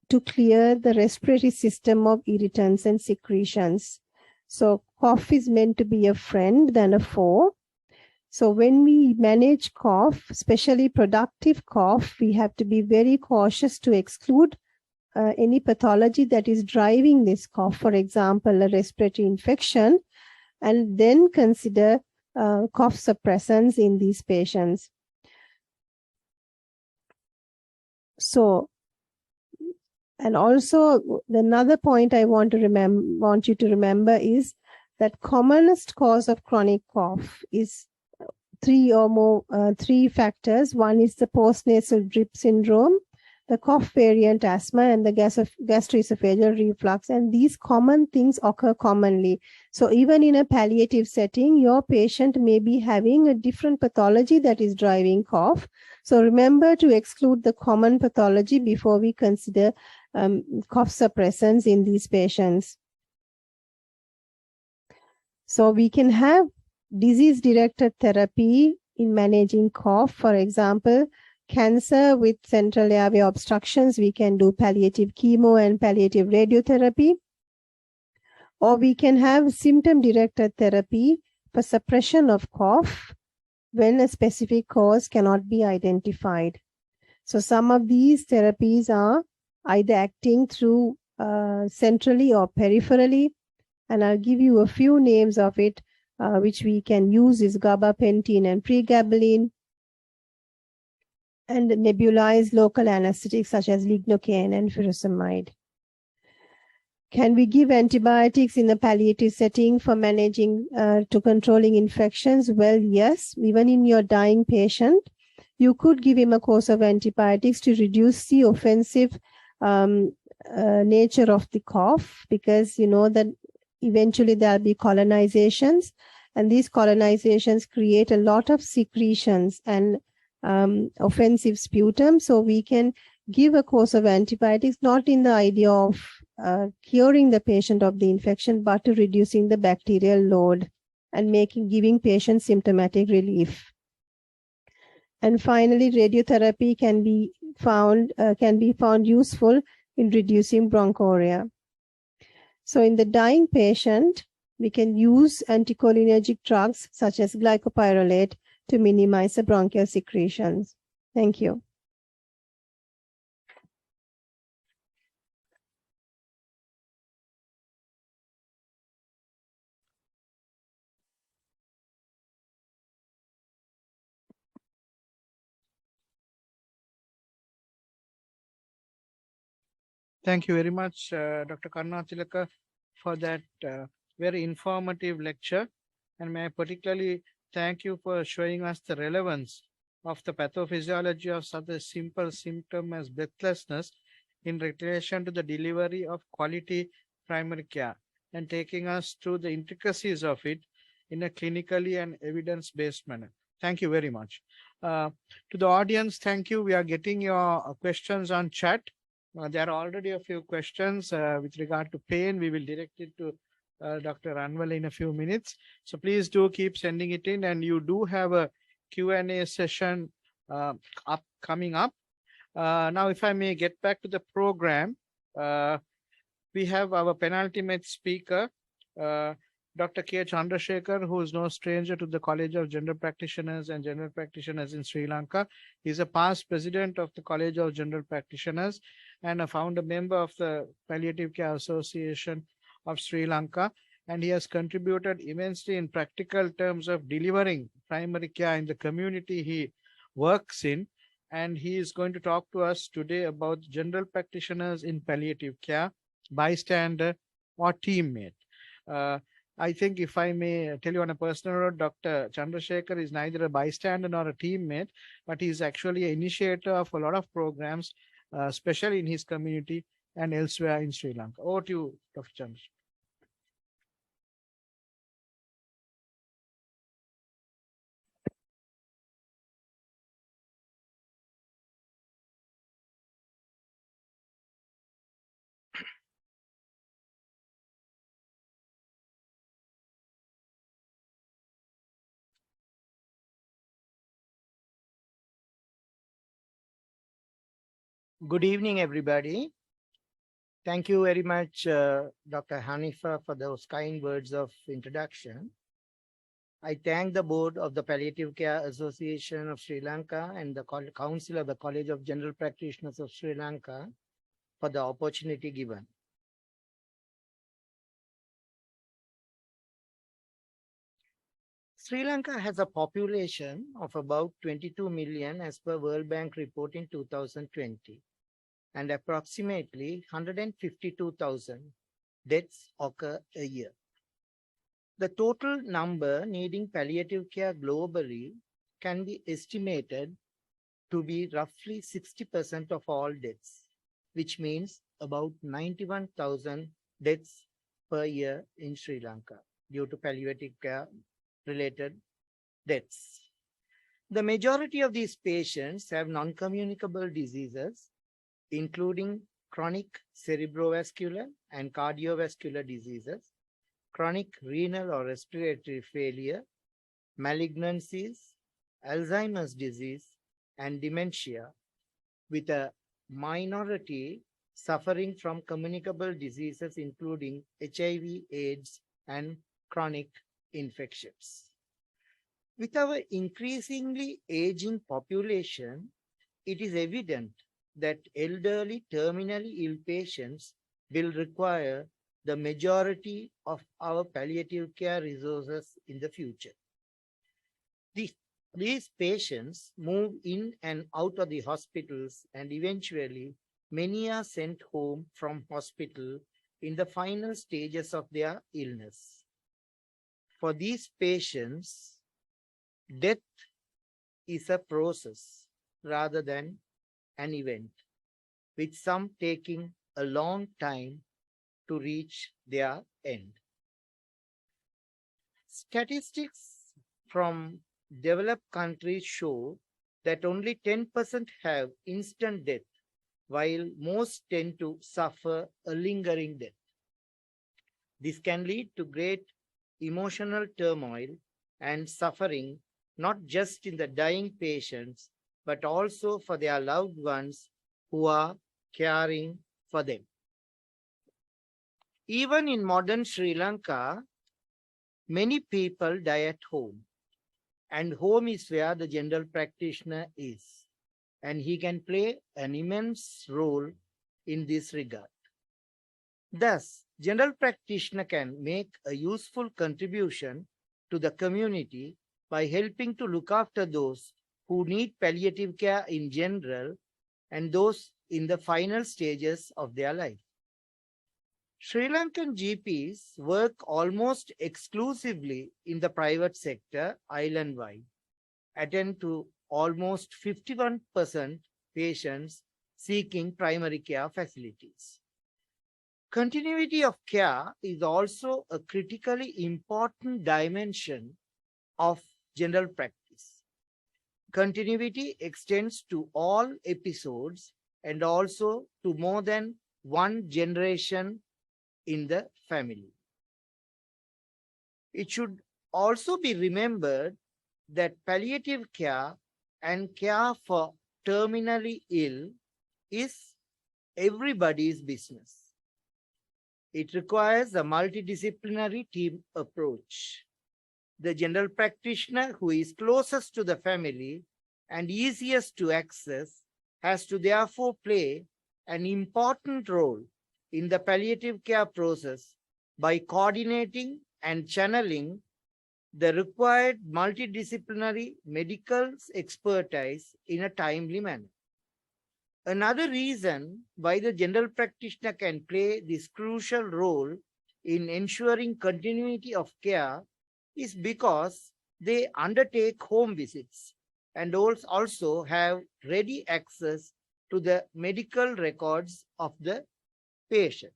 to clear the respiratory system of irritants and secretions. So cough is meant to be a friend than a foe. So when we manage cough, especially productive cough, we have to be very cautious to exclude any pathology that is driving this cough, for example, a respiratory infection, and then consider cough suppressants in these patients. So, and also another point I want you to remember is that commonest cause of chronic cough is three factors. One is the postnasal drip syndrome, the cough variant asthma, and the gastroesophageal reflux. And these common things occur commonly. So even in a palliative setting, your patient may be having a different pathology that is driving cough. So remember to exclude the common pathology before we consider cough suppressants in these patients. So we can have disease-directed therapy in managing cough. For example, cancer with central airway obstructions, we can do palliative chemo and palliative radiotherapy. Or we can have symptom-directed therapy for suppression of cough when a specific cause cannot be identified. So some of these therapies are either acting through centrally or peripherally. And I'll give you a few names of it, which we can use is gabapentin and pregabalin, and nebulized local anesthetics such as lignocaine and furosemide. Can we give antibiotics in a palliative setting for managing to controlling infections? Well, yes. Even in your dying patient, you could give him a course of antibiotics to reduce the offensive nature of the cough, because you know that eventually there'll be colonizations, and these colonizations create a lot of secretions and offensive sputum. So we can give a course of antibiotics, not in the idea of curing the patient of the infection, but to reducing the bacterial load and giving patient symptomatic relief. And finally, radiotherapy can be found useful in reducing bronchorrhea. So in the dying patient, we can use anticholinergic drugs such as glycopyrrolate to minimize the bronchial secretions. Thank you. Thank you very much, Dr. Karnatilaka, for that very informative lecture. And may I particularly thank you for showing us the relevance of the pathophysiology of such a simple symptom as breathlessness in relation to the delivery of quality primary care and taking us through the intricacies of it in a clinically and evidence-based manner. Thank you very much. To the audience, thank you. We are getting your questions on chat. There are already a few questions with regard to pain. We will direct it to Dr. Anwal in a few minutes. So please do keep sending it in, and you do have a Q&A session coming up. Now, if I may get back to the program, we have our penultimate speaker, Dr. K. Chandrasekhar, who is no stranger to the College of General Practitioners and General Practitioners in Sri Lanka. He is a past president of the College of General Practitioners and a founder member of the Palliative Care Association of Sri Lanka. And he has contributed immensely in practical terms of delivering primary care in the community he works in. And he is going to talk to us today about general practitioners in palliative care, bystander or teammate. I think if I may tell you on a personal note, Dr. Chandrasekhar is neither a bystander nor a teammate, but he is actually an initiator of a lot of programs, especially in his community and elsewhere in Sri Lanka. Over to you, Dr. Chandrasekhar. Good evening, everybody. Thank you very much, Dr. Hanifa, for those kind words of introduction. I thank the board of the Palliative Care Association of Sri Lanka and the Council of the College of General Practitioners of Sri Lanka for the opportunity given. Sri Lanka has a population of about 22 million as per World Bank report in 2020. And approximately 152,000 deaths occur a year. The total number needing palliative care globally can be estimated to be roughly 60% of all deaths, which means about 91,000 deaths per year in Sri Lanka due to palliative care related deaths. The majority of these patients have non-communicable diseases, including chronic cerebrovascular and cardiovascular diseases, chronic renal or respiratory failure, malignancies, Alzheimer's disease, and dementia, with a minority suffering from communicable diseases, including HIV, AIDS, and chronic infections. With our increasingly aging population, it is evident that elderly terminally ill patients will require the majority of our palliative care resources in the future. These patients move in and out of the hospitals, and eventually many are sent home from hospital in the final stages of their illness. For these patients, death is a process rather than an event, with some taking a long time to reach their end. Statistics from developed countries show that only 10% have instant death, while most tend to suffer a lingering death. This can lead to great emotional turmoil and suffering, not just in the dying patients, but also for their loved ones who are caring for them. Even in modern Sri Lanka, many people die at home, and home is where the general practitioner is, and he can play an immense role in this regard. Thus, general practitioner can make a useful contribution to the community by helping to look after those who need palliative care in general and those in the final stages of their life. Sri Lankan GPs work almost exclusively in the private sector island-wide, attend to almost 51% patients seeking primary care facilities. Continuity of care is also a critically important dimension of general practice. Continuity extends to all episodes and also to more than one generation in the family. It should also be remembered that palliative care and care for terminally ill is everybody's business. It requires a multidisciplinary team approach. The general practitioner who is closest to the family and easiest to access has to therefore play an important role in the palliative care process by coordinating and channeling the required multidisciplinary medical expertise in a timely manner. Another reason why the general practitioner can play this crucial role in ensuring continuity of care is because they undertake home visits and also have ready access to the medical records of the patient.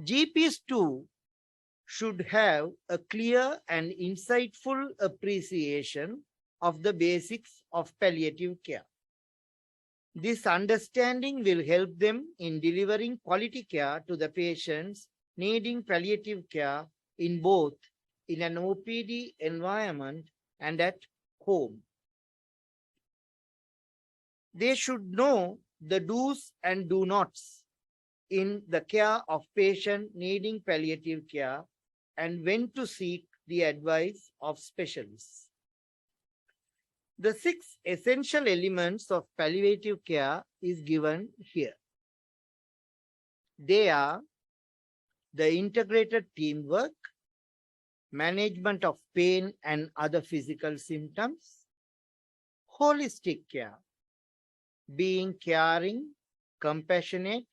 GPs too should have a clear and insightful appreciation of the basics of palliative care. This understanding will help them in delivering quality care to the patients needing palliative care in both in an OPD environment and at home. They should know the do's and do nots in the care of patient needing palliative care and when to seek the advice of specialists. The 6 essential elements of palliative care is given here. They are the integrated teamwork, management of pain and other physical symptoms, holistic care, being caring, compassionate,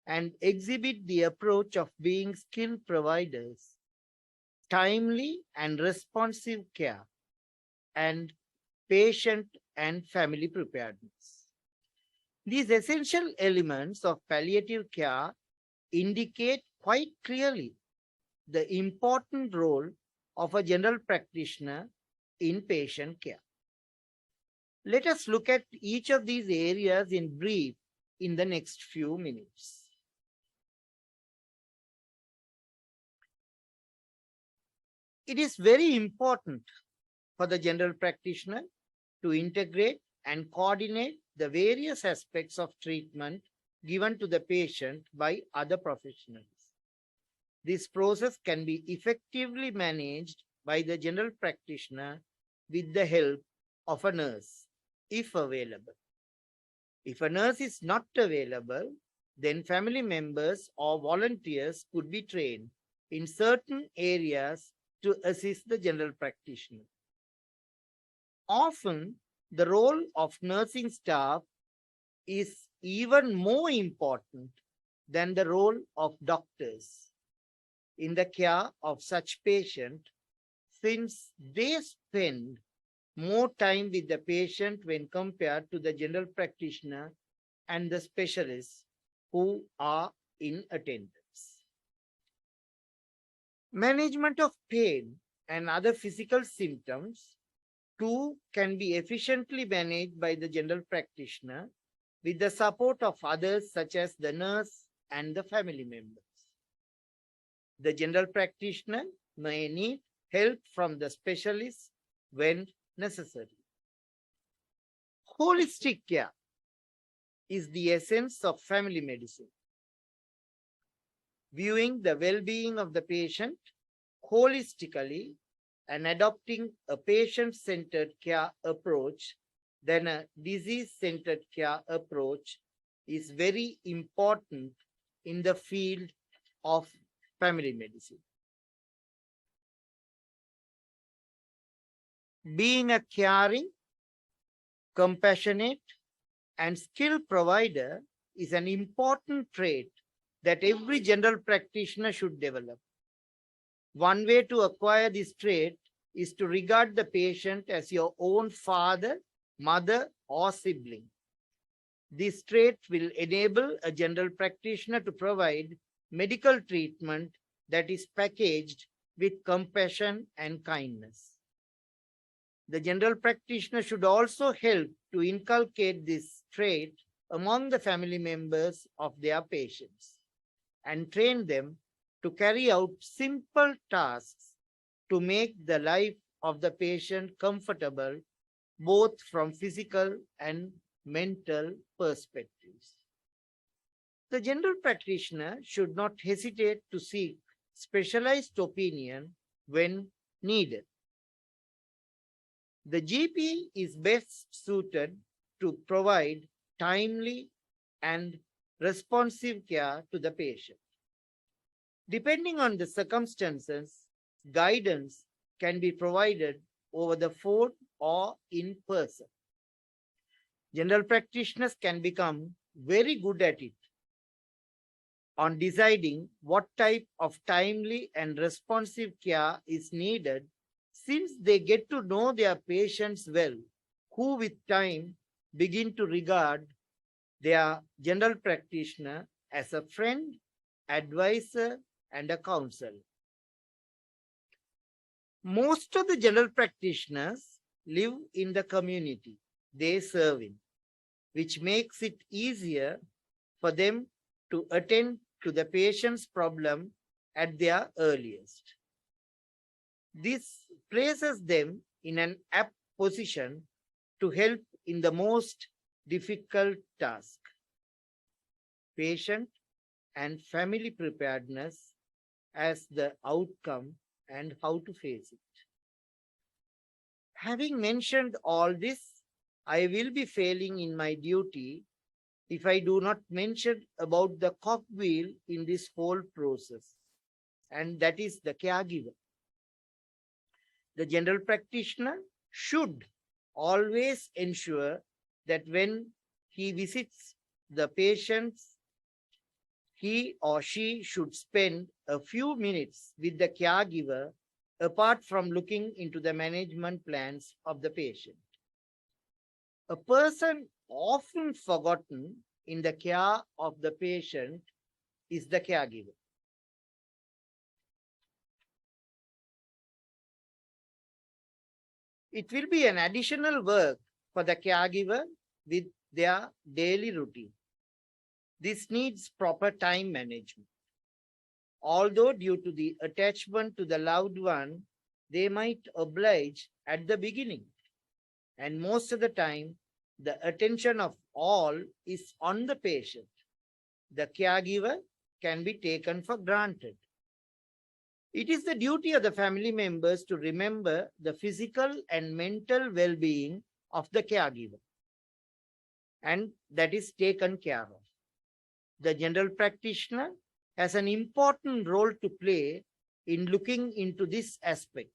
and exhibit the approach of being skilled providers, timely and responsive care, and patient and family preparedness. These essential elements of palliative care indicate quite clearly the important role of a general practitioner in patient care. Let us look at each of these areas in brief in the next few minutes. It is very important for the general practitioner to integrate and coordinate the various aspects of treatment given to the patient by other professionals. This process can be effectively managed by the general practitioner with the help of a nurse, if available. If a nurse is not available, then family members or volunteers could be trained in certain areas to assist the general practitioner. Often, the role of nursing staff is even more important than the role of doctors in the care of such patient, since they spend more time with the patient when compared to the general practitioner and the specialists who are in attendance. Management of pain and other physical symptoms too can be efficiently managed by the general practitioner with the support of others such as the nurse and the family members. The general practitioner may need help from the specialist when necessary. Holistic care is the essence of family medicine. Viewing the well-being of the patient holistically and adopting a patient-centered care approach than a disease-centered care approach is very important in the field of family medicine. Being a caring, compassionate, and skilled provider is an important trait that every general practitioner should develop. One way to acquire this trait is to regard the patient as your own father, mother, or sibling. This trait will enable a general practitioner to provide medical treatment that is packaged with compassion and kindness. The general practitioner should also help to inculcate this trait among the family members of their patients and train them to carry out simple tasks to make the life of the patient comfortable, both from physical and mental perspectives. The general practitioner should not hesitate to seek specialized opinion when needed. The GP is best suited to provide timely and responsive care to the patient. Depending on the circumstances, guidance can be provided over the phone or in person. General practitioners can become very good at it on deciding what type of timely and responsive care is needed, since they get to know their patients well, who with time begin to regard their general practitioner as a friend, advisor, and a counselor. Most of the general practitioners live in the community they serve in, which makes it easier for them to attend to the patient's problem at their earliest. This places them in an apt position to help in the most difficult task. Patient and family preparedness as the outcome and how to face it. Having mentioned all this, I will be failing in my duty if I do not mention about the cogwheel in this whole process, and that is the caregiver. The general practitioner should always ensure that when he visits the patients, he or she should spend a few minutes with the caregiver apart from looking into the management plans of the patient. A person often forgotten in the care of the patient is the caregiver. It will be an additional work for the caregiver with their daily routine. This needs proper time management. Although due to the attachment to the loved one, they might oblige at the beginning. And most of the time, the attention of all is on the patient. The caregiver can be taken for granted. It is the duty of the family members to remember the physical and mental well-being of the caregiver, and that is taken care of. The general practitioner has an important role to play in looking into this aspect.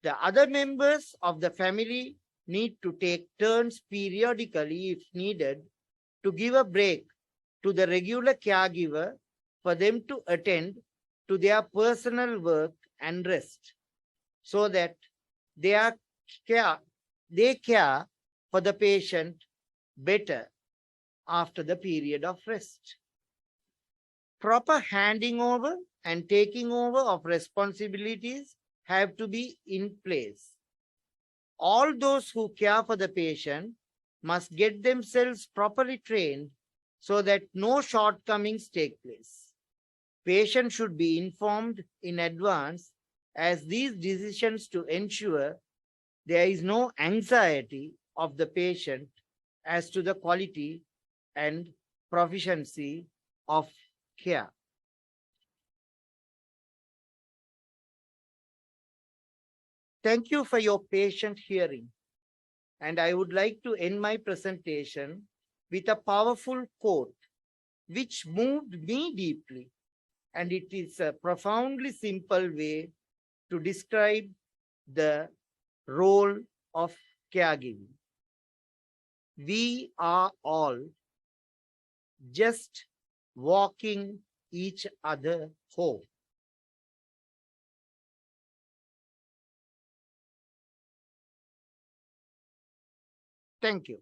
The other members of the family need to take turns periodically if needed to give a break to the regular caregiver for them to attend to their personal work and rest, so that they care for the patient better after the period of rest. Proper handing over and taking over of responsibilities have to be in place. All those who care for the patient must get themselves properly trained so that no shortcomings take place. Patient should be informed in advance as these decisions to ensure there is no anxiety of the patient as to the quality and proficiency of care. Thank you for your patient hearing, and I would like to end my presentation with a powerful quote which moved me deeply, and it is a profoundly simple way to describe the role of caregiving. we are all just walking each other home. Thank you.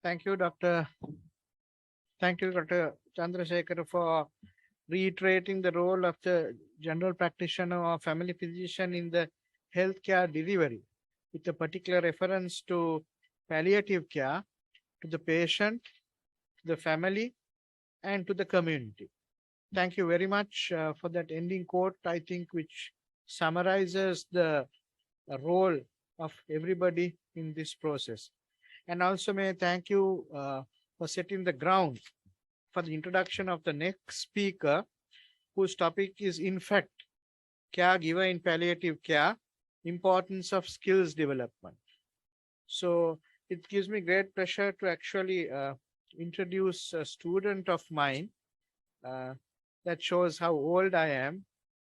Thank you, Dr. Thank you, Dr. Chandrasekhar, for reiterating the role of the general practitioner or family physician in the healthcare delivery, with a particular reference to palliative care, to the patient, to the family, and to the community. Thank you very much for that ending quote, I think, which summarizes the role of everybody in this process. And also may I thank you for setting the ground for the introduction of the next speaker, whose topic is, in fact, caregiver in palliative care, importance of skills development. So it gives me great pleasure to actually introduce a student of mine. That shows how old I am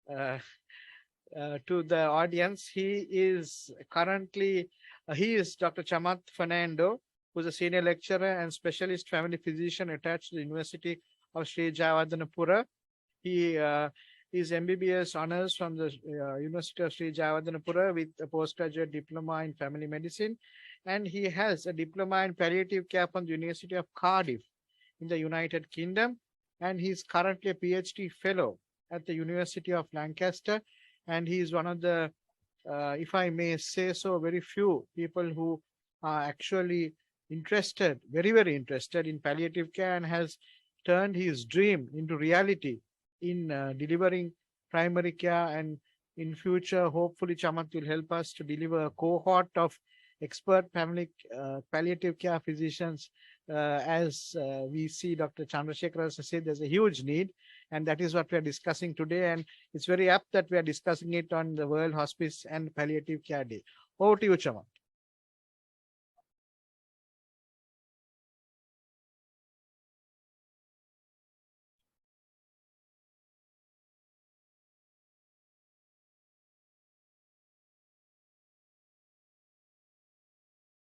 to the audience. He is currently, he is Dr. Chamath Fernando, who's a senior lecturer and specialist family physician attached to the University of Sri Jayawardenepura. He is MBBS honors from the University of Sri Jayawardenepura with a postgraduate diploma in family medicine. And he has a diploma in palliative care from the University of Cardiff in the United Kingdom. And he's currently a PhD fellow at the University of Lancaster. And he is one of the, if I may say so, very few people who are actually interested, very, very interested in palliative care, and has turned his dream into reality in delivering primary care. And in future, hopefully, Chamath will help us to deliver a cohort of expert family palliative care physicians. As we see Dr. Chandrasekhar has said, there's a huge need, and that is what we are discussing today. And it's very apt that we are discussing it on the World Hospice and Palliative Care Day. Over to you, Chamath.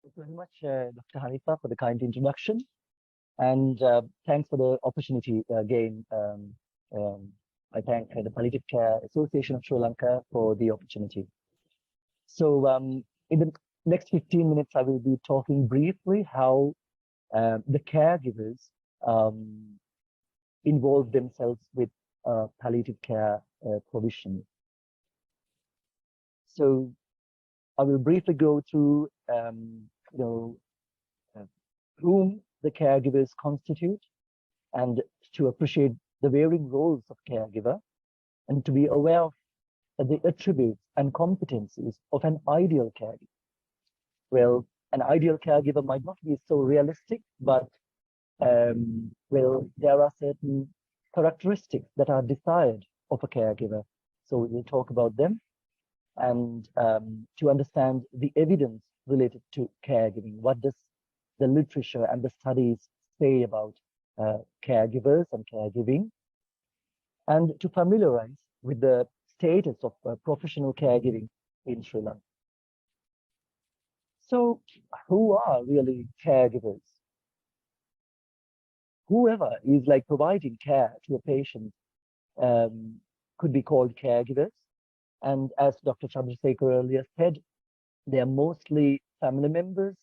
Thank you very much, Dr. Hanifa, for the kind introduction. And thanks for the opportunity again. I thank the Palliative Care Association of Sri Lanka for the opportunity. So in the next 15 minutes, I will be talking briefly how the caregivers involve themselves with palliative care provision. So I will briefly go through whom the caregivers constitute, and to appreciate the varying roles of caregiver, and to be aware of the attributes and competencies of an ideal caregiver. Well, an ideal caregiver might not be so realistic, but well, there are certain characteristics that are desired of a caregiver. So we will talk about them, and to understand the evidence related to caregiving. What does the literature and the studies say about caregivers and caregiving, and to familiarize with the status of professional caregiving in Sri Lanka. So who are really caregivers? Whoever is like providing care to a patient could be called caregivers. And as Dr. Chandrasekhar earlier said, they are mostly family members,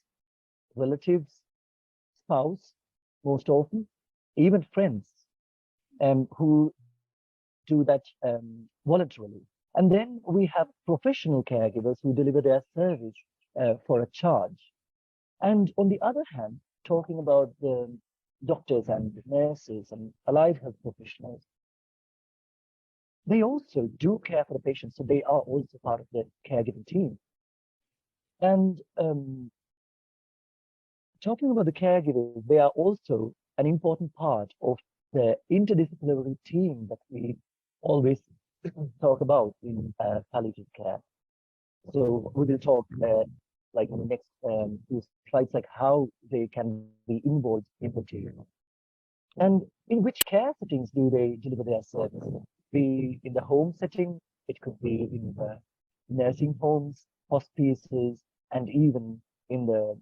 relatives, spouse, most often, even friends who do that voluntarily. And then we have professional caregivers who deliver their service for a charge. And on the other hand, talking about the doctors and nurses and allied health professionals, they also do care for the patients, so they are also part of the caregiving team. And talking about the caregivers, they are also an important part of the interdisciplinary team that we always talk about in palliative care. So we will talk like in the next few slides, like how they can be involved in the care. And in which care settings do they deliver their service? Be in the home setting, it could be in the nursing homes, hospices, and even in the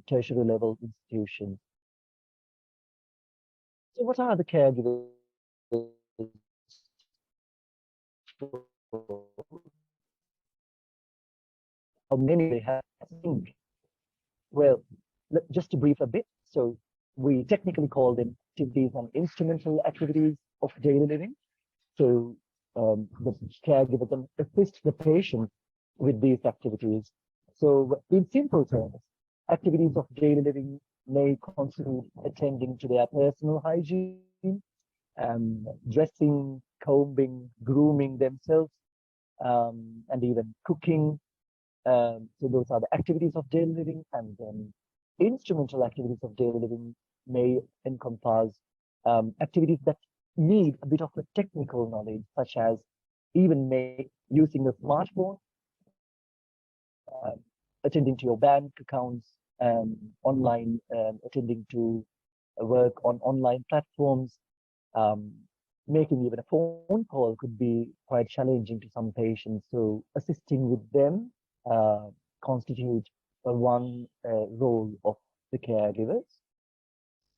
tertiary level institutions. So what are the caregivers? How many they have? Well, just to brief a bit, so we technically call them activities and instrumental activities of daily living. So the caregiver can assist the patient with these activities. So in simple terms, activities of daily living may constitute attending to their personal hygiene, dressing, combing, grooming themselves, and even cooking. So those are the activities of daily living, and then instrumental activities of daily living may encompass activities that need a bit of a technical knowledge, such as even using a smartphone, attending to your bank accounts, online, attending to work on online platforms. Making even a phone call could be quite challenging to some patients. So assisting with them constitute one role of the caregivers.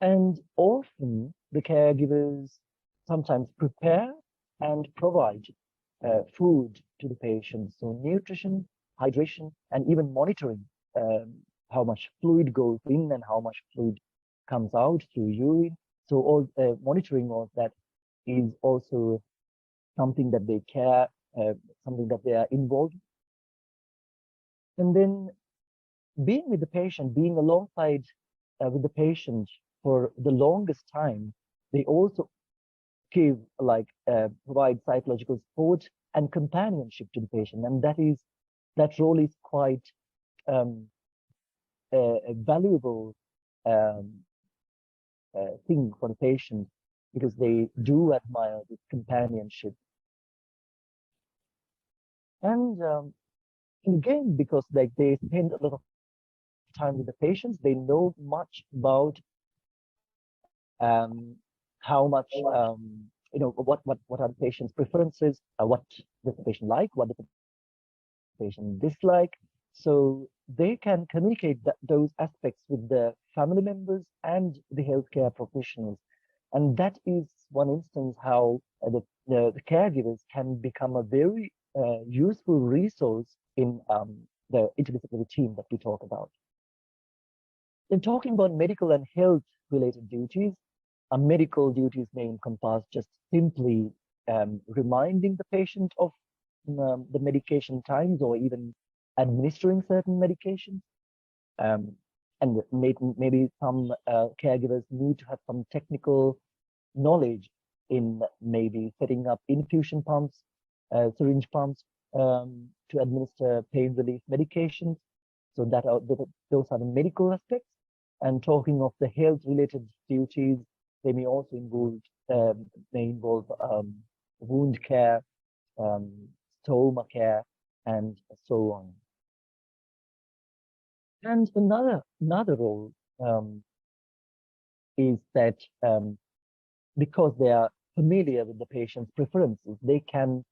And often the caregivers sometimes prepare and provide food to the patients. So nutrition, hydration, and even monitoring how much fluid goes in and how much fluid comes out through urine. So all monitoring of that is also something that they care, something that they are involved. And then being with the patient, being alongside with the patient for the longest time, they also give provide psychological support and companionship to the patient, and that role is quite a valuable thing for the patient, because they do admire this companionship. And again, because they spend a lot of time with the patients, they know much about how much what are the patient's preferences, what does the patient like, what does the patient dislike. So they can communicate those aspects with the family members and the healthcare professionals. And that is one instance how the caregivers can become a very useful resource in the interdisciplinary team that we talk about. In talking about medical and health related duties, medical duties may encompass just simply reminding the patient of the medication times, or even administering certain medications. And maybe some caregivers need to have some technical knowledge in maybe setting up infusion pumps, syringe pumps, to administer pain relief medications. So those are the medical aspects. And talking of the health related duties, they may also involve wound care, stoma care, and so on. And another role is that because they are familiar with the patient's preferences, they can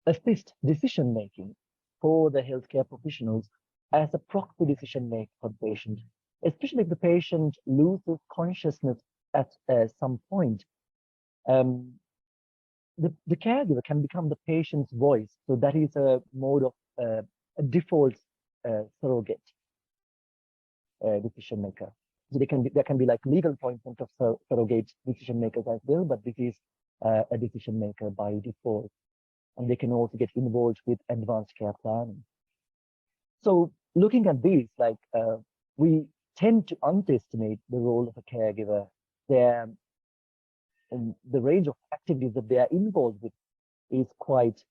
assist decision making for the healthcare professionals as a proxy decision maker for the patient, especially if the patient loses consciousness at some point. The caregiver can become the patient's voice. So that is a mode of a default surrogate decision maker. So there can be like legal appointment of surrogate decision makers as well, but this is a decision maker by default. And they can also get involved with advanced care planning. So looking at these, we tend to underestimate the role of a caregiver. The range of activities that they are involved with is quite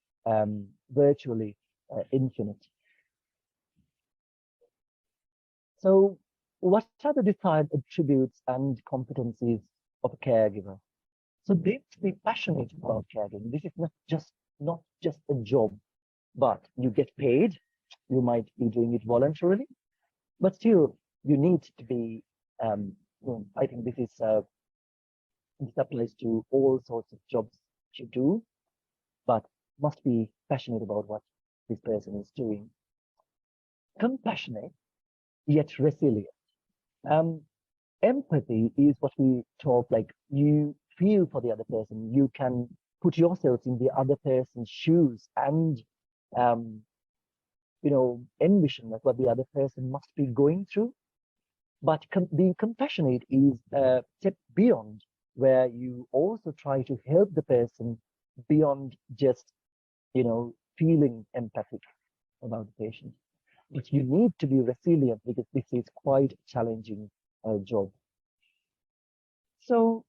virtually infinite. So what are the desired attributes and competencies of a caregiver? So they have to be passionate about caregiving. This is not just a job. but you get paid. You might be doing it voluntarily, but still you need to be, I think this applies to all sorts of jobs you do, but must be passionate about what this person is doing. Compassionate, yet resilient. Empathy is what we talk, like you feel for the other person. You can put yourself in the other person's shoes and, envision like what the other person must be going through. But being compassionate is a step beyond, where you also try to help the person beyond just, feeling empathic about the patient. But you need to be resilient because this is quite a challenging job. So,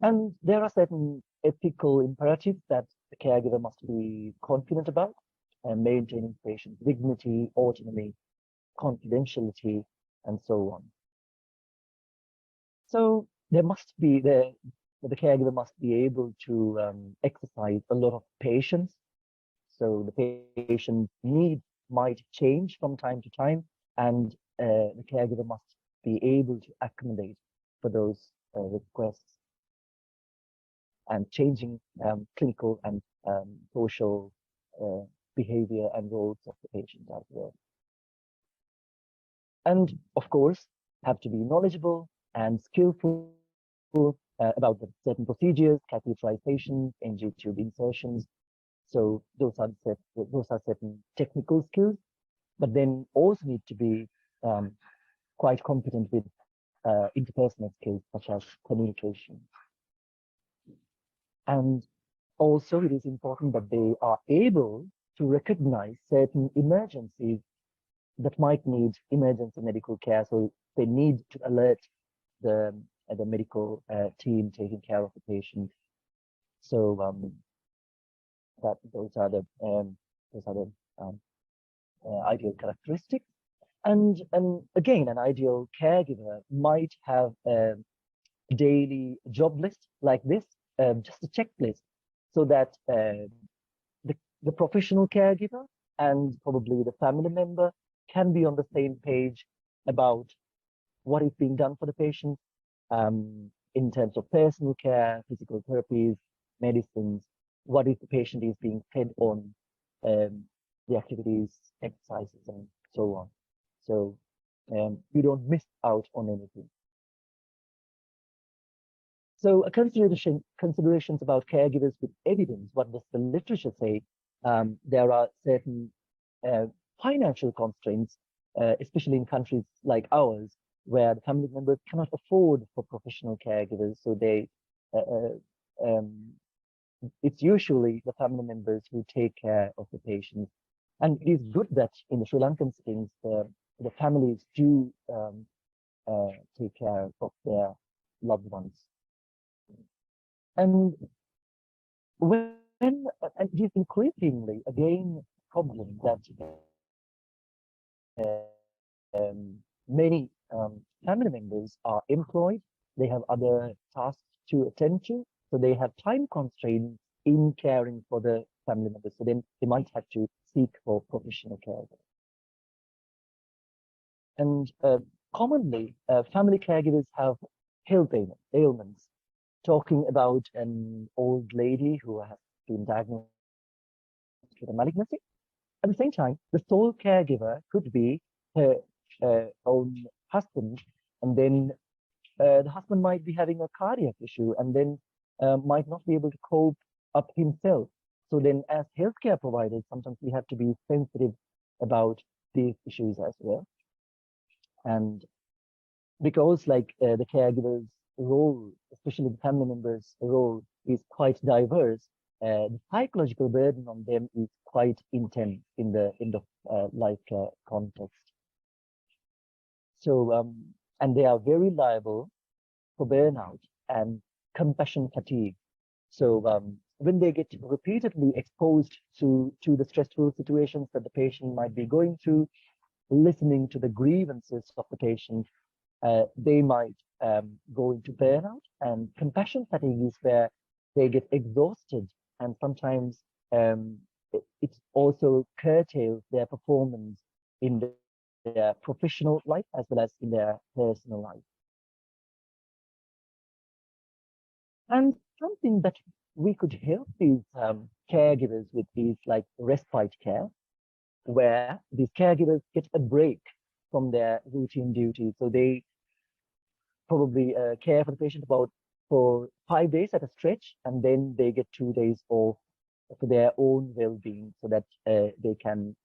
and there are certain ethical imperatives that the caregiver must be confident about, maintaining patient dignity, autonomy, confidentiality, and so on. So there must be the caregiver must be able to exercise a lot of patience. So the patient's needs might change from time to time, and the caregiver must be able to accommodate for those requests and changing clinical and social behavior and roles of the patient as well. And of course, have to be knowledgeable and skillful about the certain procedures, catheterization, NG tube insertions. So those are certain technical skills, but then also need to be quite competent with interpersonal skills such as communication. And also it is important that they are able to recognize certain emergencies that might need emergency medical care. So they need to alert the medical team taking care of the patient. So those are the ideal characteristics. And again, an ideal caregiver might have a daily job list like this, just a checklist, so that the professional caregiver and probably the family member can be on the same page about what is being done for the patient in terms of personal care, physical therapies, medicines, what if the patient is being fed on, the activities, exercises, and so on. So you don't miss out on anything. So considerations about caregivers with evidence. What does the literature say? There are certain financial constraints, especially in countries like ours, where the family members cannot afford for professional caregivers. So it's usually the family members who take care of the patients. And it is good that in the Sri Lankan settings, the families do take care of their loved ones. And and it is increasingly, again, a problem that many family members are employed. They have other tasks to attend to, so they have time constraints in caring for the family members. So then they might have to seek for professional care. And commonly, family caregivers have health ailments. Talking about an old lady who has been diagnosed with a malignancy. At the same time, the sole caregiver could be her own husband, and then the husband might be having a cardiac issue and then might not be able to cope up himself. So then as healthcare providers, sometimes we have to be sensitive about these issues as well. And because like the caregiver's role, especially the family member's role, is quite diverse, the psychological burden on them is quite intense in the life care context. So, and they are very liable for burnout and compassion fatigue. So when they get repeatedly exposed to the stressful situations that the patient might be going through, listening to the grievances of the patient, they might go into burnout. And compassion fatigue is where they get exhausted, and sometimes it also curtails their performance in their professional life as well as in their personal life. And something that we could help these caregivers with is like respite care, where these caregivers get a break from their routine duties. So they probably care for the patient for 5 days at a stretch, and then they get 2 days off for their own well-being, so that they can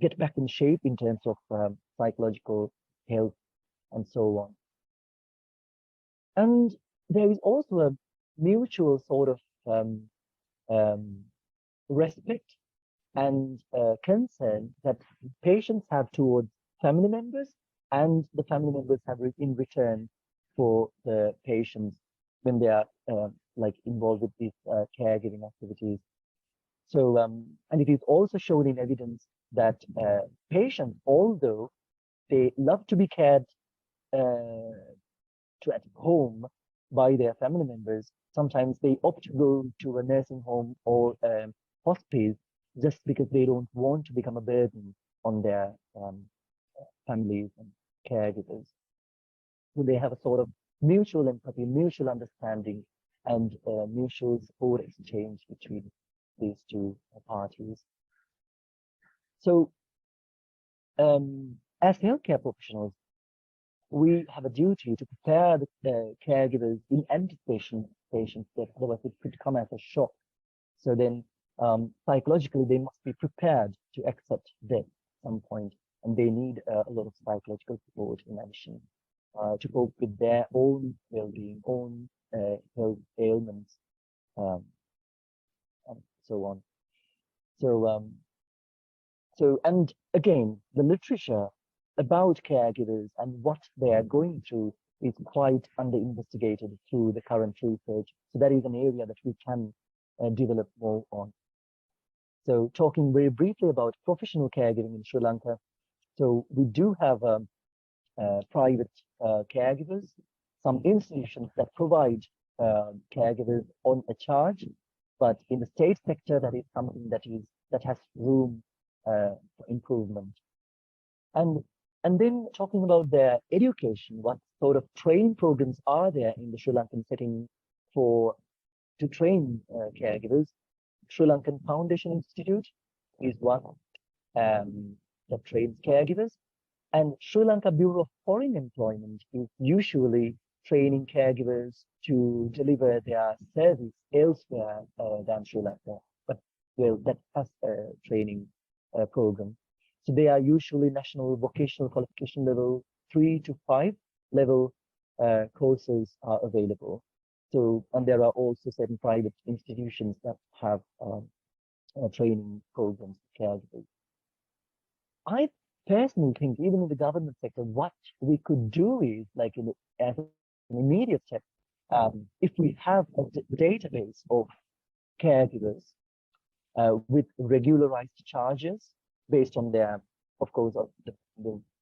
get back in shape in terms of psychological health and so on. And there is also a mutual sort of respect and concern that patients have towards family members, and the family members have in return for the patients when they are like involved with these caregiving activities. So, and it is also shown in evidence that patients, although they love to be cared to at home by their family members, sometimes they opt to go to a nursing home or hospice just because they don't want to become a burden on their families and caregivers. So they have a sort of mutual empathy, mutual understanding, and mutual support exchange between these two parties. So as healthcare professionals, we have a duty to prepare the caregivers in anticipation of patients' death, otherwise it could come as a shock. So then psychologically, they must be prepared to accept death at some point, and they need a lot of psychological support in addition to cope with their own well-being, own health ailments, and so on. So, and again, the literature about caregivers and what they are going through is quite under-investigated through the current research. So that is an area that we can develop more on. So talking very briefly about professional caregiving in Sri Lanka. So we do have private caregivers, some institutions that provide caregivers on a charge, but in the state sector, that is something that has room for improvement. And then talking about their education, what sort of training programs are there in the Sri Lankan setting to train caregivers? Sri Lankan Foundation Institute is one that trains caregivers, and Sri Lanka Bureau of Foreign Employment is usually training caregivers to deliver their service elsewhere than Sri Lanka, but well, that has a training program. So they are usually national vocational qualification level 3 to 5 level courses are available. So, and there are also certain private institutions that have training programs for caregivers. I personally think even in the government sector, what we could do is like as an immediate step, if we have a database of caregivers with regularized charges based on their, of course, the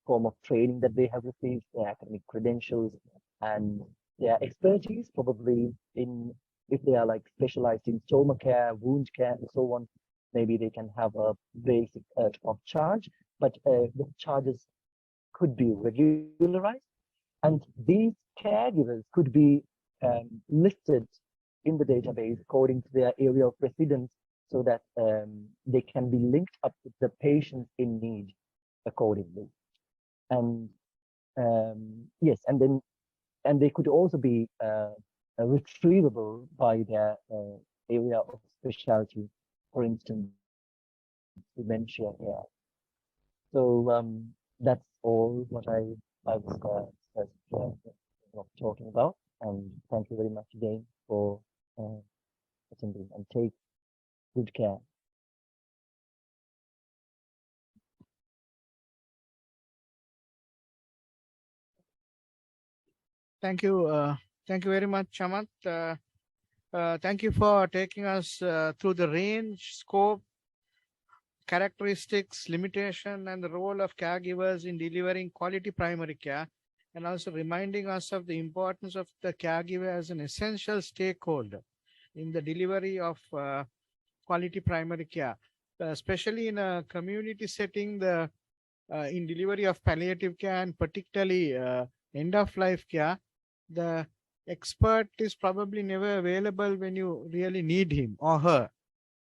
form of training that they have received, their academic credentials, and their expertise, probably if they are like specialized in stoma care, wound care, and so on, maybe they can have a basic top charge, but the charges could be regularized, and these caregivers could be listed in the database according to their area of residence, so that they can be linked up with the patients in need accordingly. And yes, and they could also be retrievable by their area of specialty, for instance, dementia care. So that's all what I was talking about. And thank you very much again for attending, and take good care. Thank you. Thank you very much, Chamat. Thank you for taking us through the range, scope, characteristics, limitation, and the role of caregivers in delivering quality primary care, and also reminding us of the importance of the caregiver as an essential stakeholder in the delivery of quality primary care. especially in a community setting, in delivery of palliative care and particularly end of life care, the expert is probably never available when you really need him or her.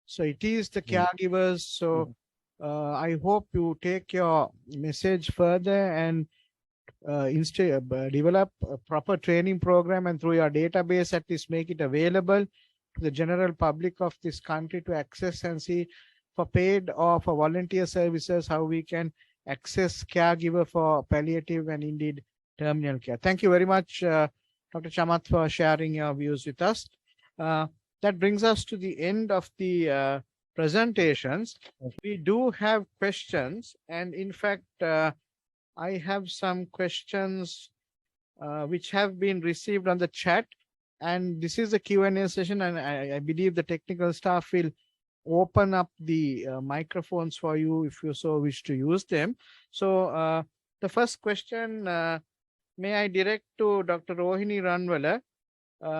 So it is the caregivers. So I hope you take your message further and develop a proper training program, and through your database at least make it available to the general public of this country to access and see for paid or for volunteer services how we can access caregiver for palliative and indeed terminal care. Thank you very much, Dr. Chamath, for sharing your views with us. That brings us to the end of the presentations. We do have questions, and in fact, I have some questions which have been received on the chat, and this is a Q&A session, and I believe the technical staff will open up the microphones for you if you so wish to use them. So the first question, may I direct to Dr. Rohini Ranwala.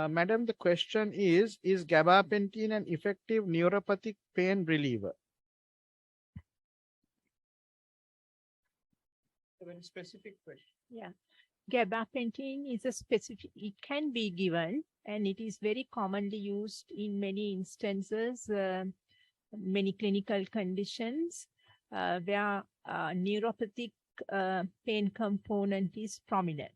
Madam, the question is gabapentin an effective neuropathic pain reliever? A very specific question. Yeah. Gabapentin is a specific, it can be given, and it is very commonly used in many instances, many clinical conditions where neuropathic pain component is prominent.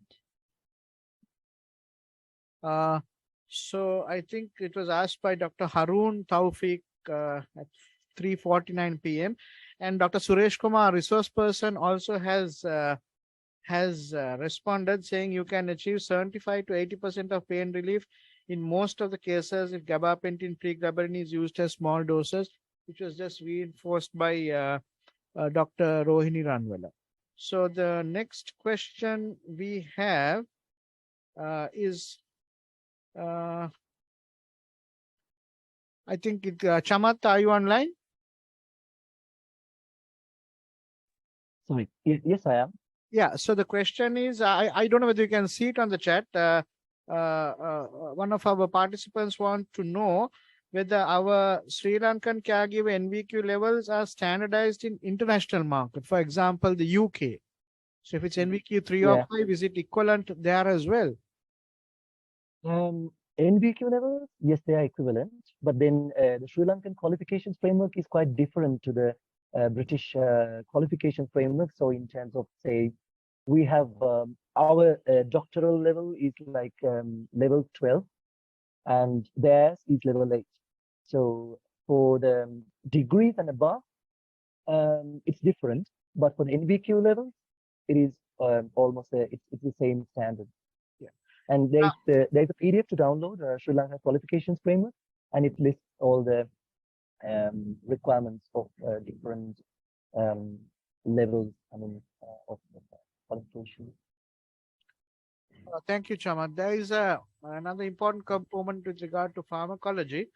So I think it was asked by Dr. Haroon Tawfiq at 3:49 p.m. And Dr. Suresh Kumar, resource person, also has responded saying you can achieve 75 to 80% of pain relief in most of the cases if gabapentin pregabalin is used as small doses, which was just reinforced by Dr. Rohini Ranwala. So the next question we have is, I think Chamath, are you online? Sorry. Yes, I am. Yeah. So the question is, I don't know whether you can see it on the chat. One of our participants want to know whether our Sri Lankan caregiver NVQ levels are standardized in international market. For example, the UK. So if it's NVQ 3 or 5, is it equivalent there as well? NVQ levels, yes, they are equivalent. But then the Sri Lankan qualifications framework is quite different to the British qualification framework. So in terms of, say, we have our doctoral level is like level 12, and theirs is level 8. So for the degrees and above, it's different. But for the NVQ levels, it is almost it's the same standard. Yeah. And there's a PDF to download, Sri Lanka qualifications framework, and it lists all the requirements of different levels. I mean, of qualification. Thank you, Chamath. There is another important component with regard to pharmacology.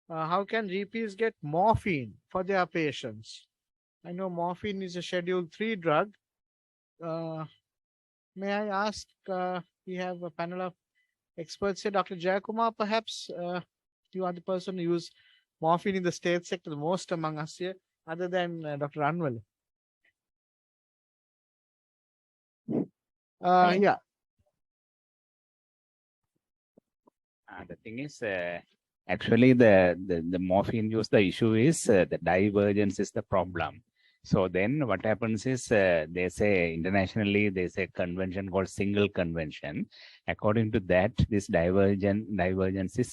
How can GPs get morphine for their patients? I know morphine is a Schedule 3 drug. May I ask, we have a panel of experts here. Dr. Nj Kumaran, perhaps you are the person who uses morphine in the state sector the most among us here, other than Dr. Ranwala. Yeah. The thing is, actually, the morphine use, the issue is the divergence is the problem. So then what happens is they say internationally, there's a convention called single convention. According to that, this divergence is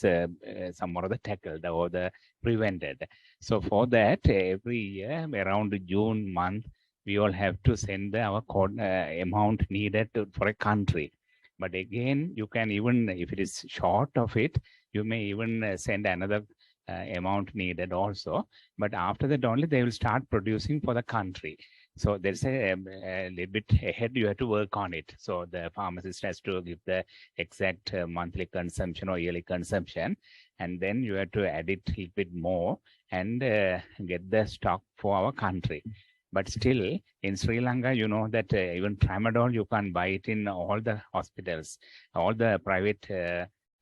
somewhat of the tackled or the prevented. So for that, every year around June month, we all have to send our amount needed for a country. But again, you can even, if it is short of it, you may even send another amount needed also. But after that only, they will start producing for the country. So there's a little bit ahead, you have to work on it. So the pharmacist has to give the exact monthly consumption or yearly consumption. And then you have to add it a little bit more and get the stock for our country. But still, in Sri Lanka, you know that even tramadol, you can buy it in all the hospitals, all the private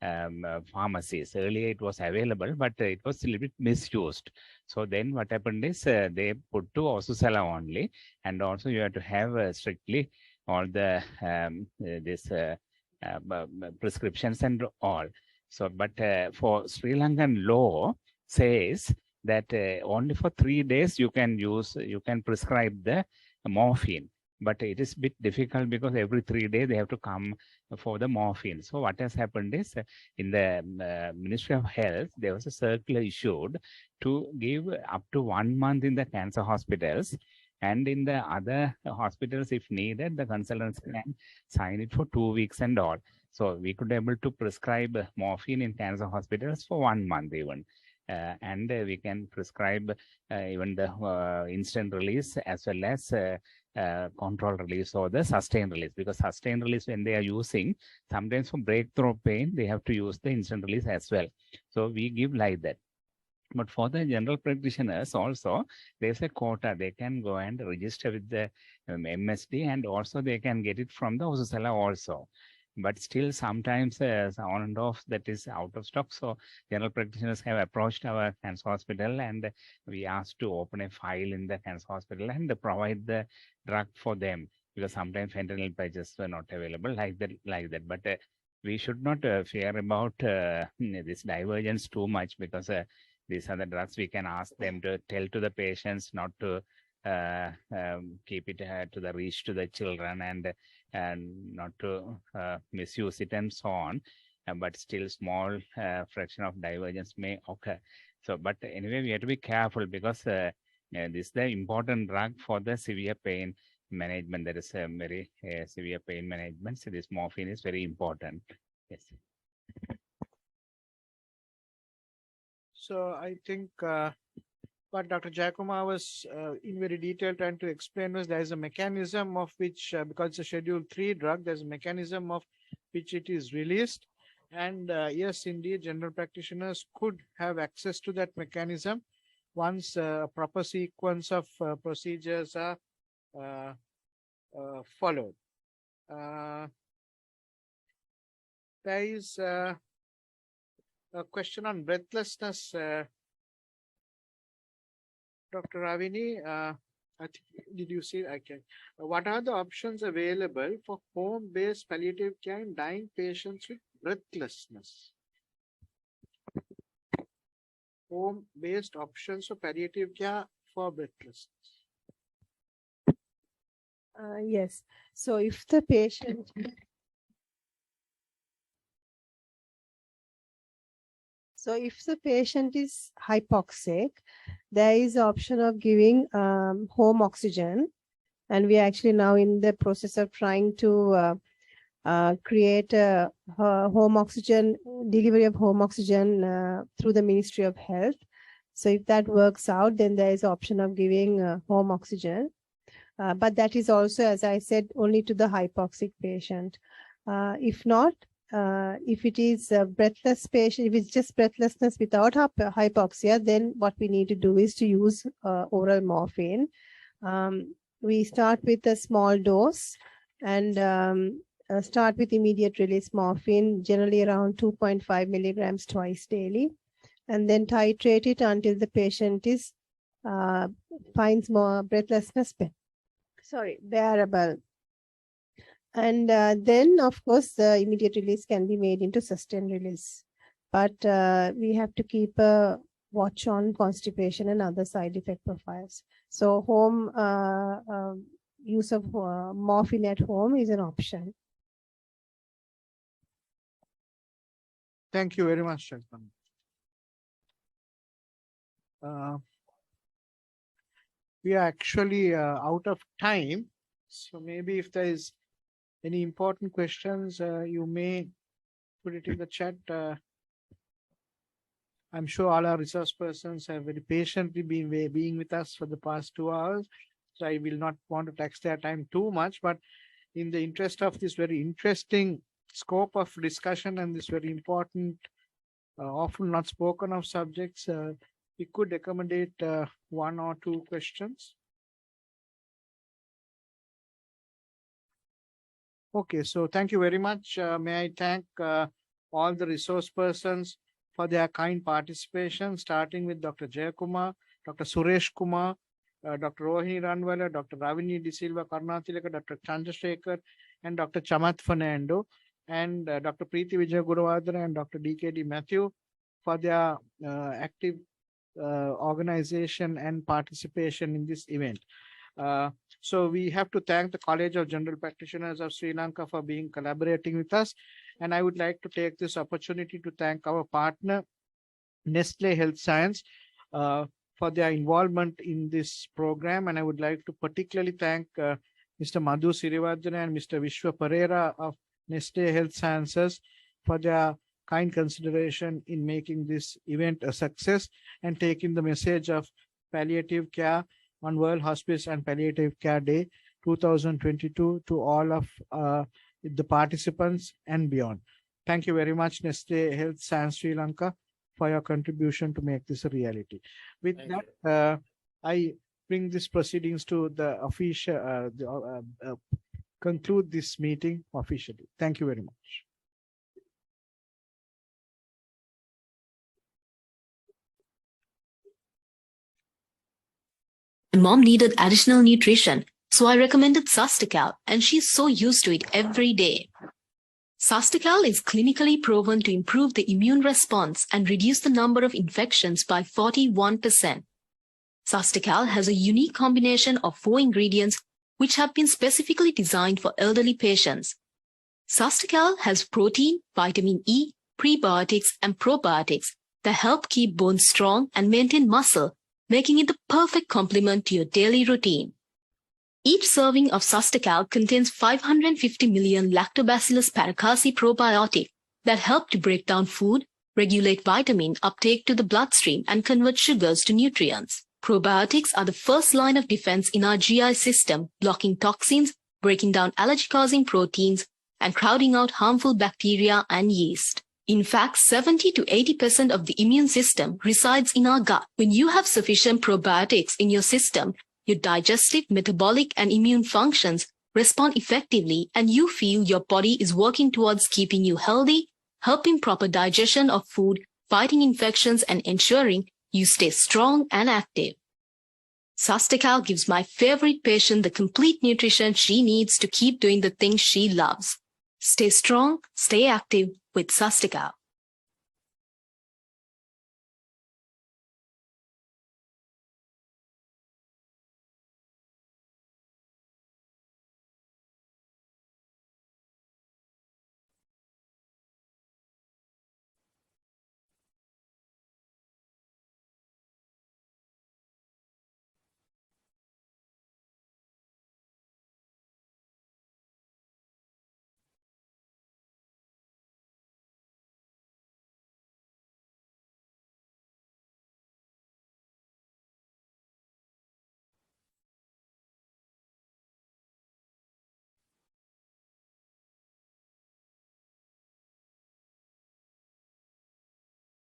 pharmacies. Earlier it was available, but it was a little bit misused. So then what happened is they put to Osusela only, and also you have to have strictly all the prescriptions and all. So, but for Sri Lankan law says that only for 3 days you can prescribe the morphine. But it is a bit difficult because every 3 days they have to come for the morphine. So what has happened is in the Ministry of Health, there was a circular issued to give up to 1 month in the cancer hospitals, and in the other hospitals, if needed, the consultants can sign it for 2 weeks and all. So we could be able to prescribe morphine in cancer hospitals for 1 month even. And we can prescribe even the instant release as well as control release or the sustained release, because sustained release, when they are using, sometimes for breakthrough pain, they have to use the instant release as well. So we give like that. But for the general practitioners also, there's a quota. They can go and register with the MSD, and also they can get it from the Osusela also. But still sometimes on and off that is out of stock. So general practitioners have approached our cancer hospital, and we asked to open a file in the cancer hospital and provide the drug for them, because sometimes fentanyl patches were not available like that. But we should not fear about this divergence too much, because these are the drugs we can ask them to tell to the patients not to keep it to the reach to the children, and not to misuse it and so on. But still small fraction of divergence may occur. So, but anyway, we have to be careful, because this is the important drug for the severe pain management. There is a very severe pain management. So this morphine is very important. Yes. So I think what Dr. Nj Kumaran was in very detail trying to explain was there is a mechanism of which, because it's a Schedule 3 drug, there's a mechanism of which it is released. And yes, indeed, general practitioners could have access to that mechanism once a proper sequence of procedures are followed. There is a question on breathlessness. Dr. Ravini, I think, did you see? Okay. What are the options available for home-based palliative care in dying patients with breathlessness? Home-based options for palliative care for breathlessness. Yes. So if the patient is hypoxic, there is the option of giving home oxygen, and we are actually now in the process of trying to create a home oxygen, delivery of home oxygen through the Ministry of Health. So if that works out, then there is the option of giving home oxygen. But that is also, as I said, only to the hypoxic patient. If not, if it is a breathless patient, if it's just breathlessness without hypoxia, then what we need to do is to use oral morphine. We start with a small dose and start with immediate release morphine, generally around 2.5 milligrams twice daily, and then titrate it until the patient is finds more breathlessness bearable. And then, of course, the immediate release can be made into sustained release. But we have to keep a watch on constipation and other side effect profiles. So home use of morphine at home is an option. Thank you very much, Shakman. We are actually out of time. So maybe if there is any important questions, you may put it in the chat. I'm sure all our resource persons have very patiently been being with us for the past 2 hours. So I will not want to tax their time too much, but in the interest of this very interesting scope of discussion and this very important, often not spoken of subjects, we could accommodate 1 or 2 questions. Okay, so thank you very much. May I thank all the resource persons for their kind participation, starting with Dr. Nj Kumar, Dr. Suresh Kumar, Dr. Rohini Ranwala, Dr. Ravini De Silva Karnatilaka, Dr. Chandrasekhar, and Dr. Chamath Fernando, and Dr. Preeti Vijay Guruvardhana and Dr. DKD Matthew for their active organization and participation in this event. So we have to thank the College of General Practitioners of Sri Lanka for collaborating with us. And I would like to take this opportunity to thank our partner, Nestle Health Science, for their involvement in this program. And I would like to particularly thank Mr. Madhu Sirivardhana and Mr. Vishwa Pereira of Nestle Health Sciences for their kind consideration in making this event a success and taking the message of palliative care on World Hospice and Palliative Care Day 2022 to all of the participants and beyond. Thank you very much, Nestle Health Science Sri Lanka, for your contribution to make this a reality. With that, I bring these proceedings to the official, conclude this meeting officially. Thank you very much. Mom needed additional nutrition, so I recommended Sastical, and she's so used to it every day. Sastical is clinically proven to improve the immune response and reduce the number of infections by 41%. Sastical has a unique combination of 4 ingredients which have been specifically designed for elderly patients. Sastical has protein, vitamin E, prebiotics, and probiotics that help keep bones strong and maintain muscle, making it the perfect complement to your daily routine. Each serving of Sastical contains 550 million Lactobacillus paracasi probiotic that help to break down food, regulate vitamin uptake to the bloodstream, and convert sugars to nutrients. Probiotics are the first line of defense in our GI system, blocking toxins, breaking down allergy-causing proteins, and crowding out harmful bacteria and yeast. In fact, 70 to 80% of the immune system resides in our gut. When you have sufficient probiotics in your system, your digestive, metabolic, and immune functions respond effectively, and you feel your body is working towards keeping you healthy, helping proper digestion of food, fighting infections, and ensuring you stay strong and active. Sastical gives my favorite patient the complete nutrition she needs to keep doing the things she loves. Stay strong, stay active with Sastical.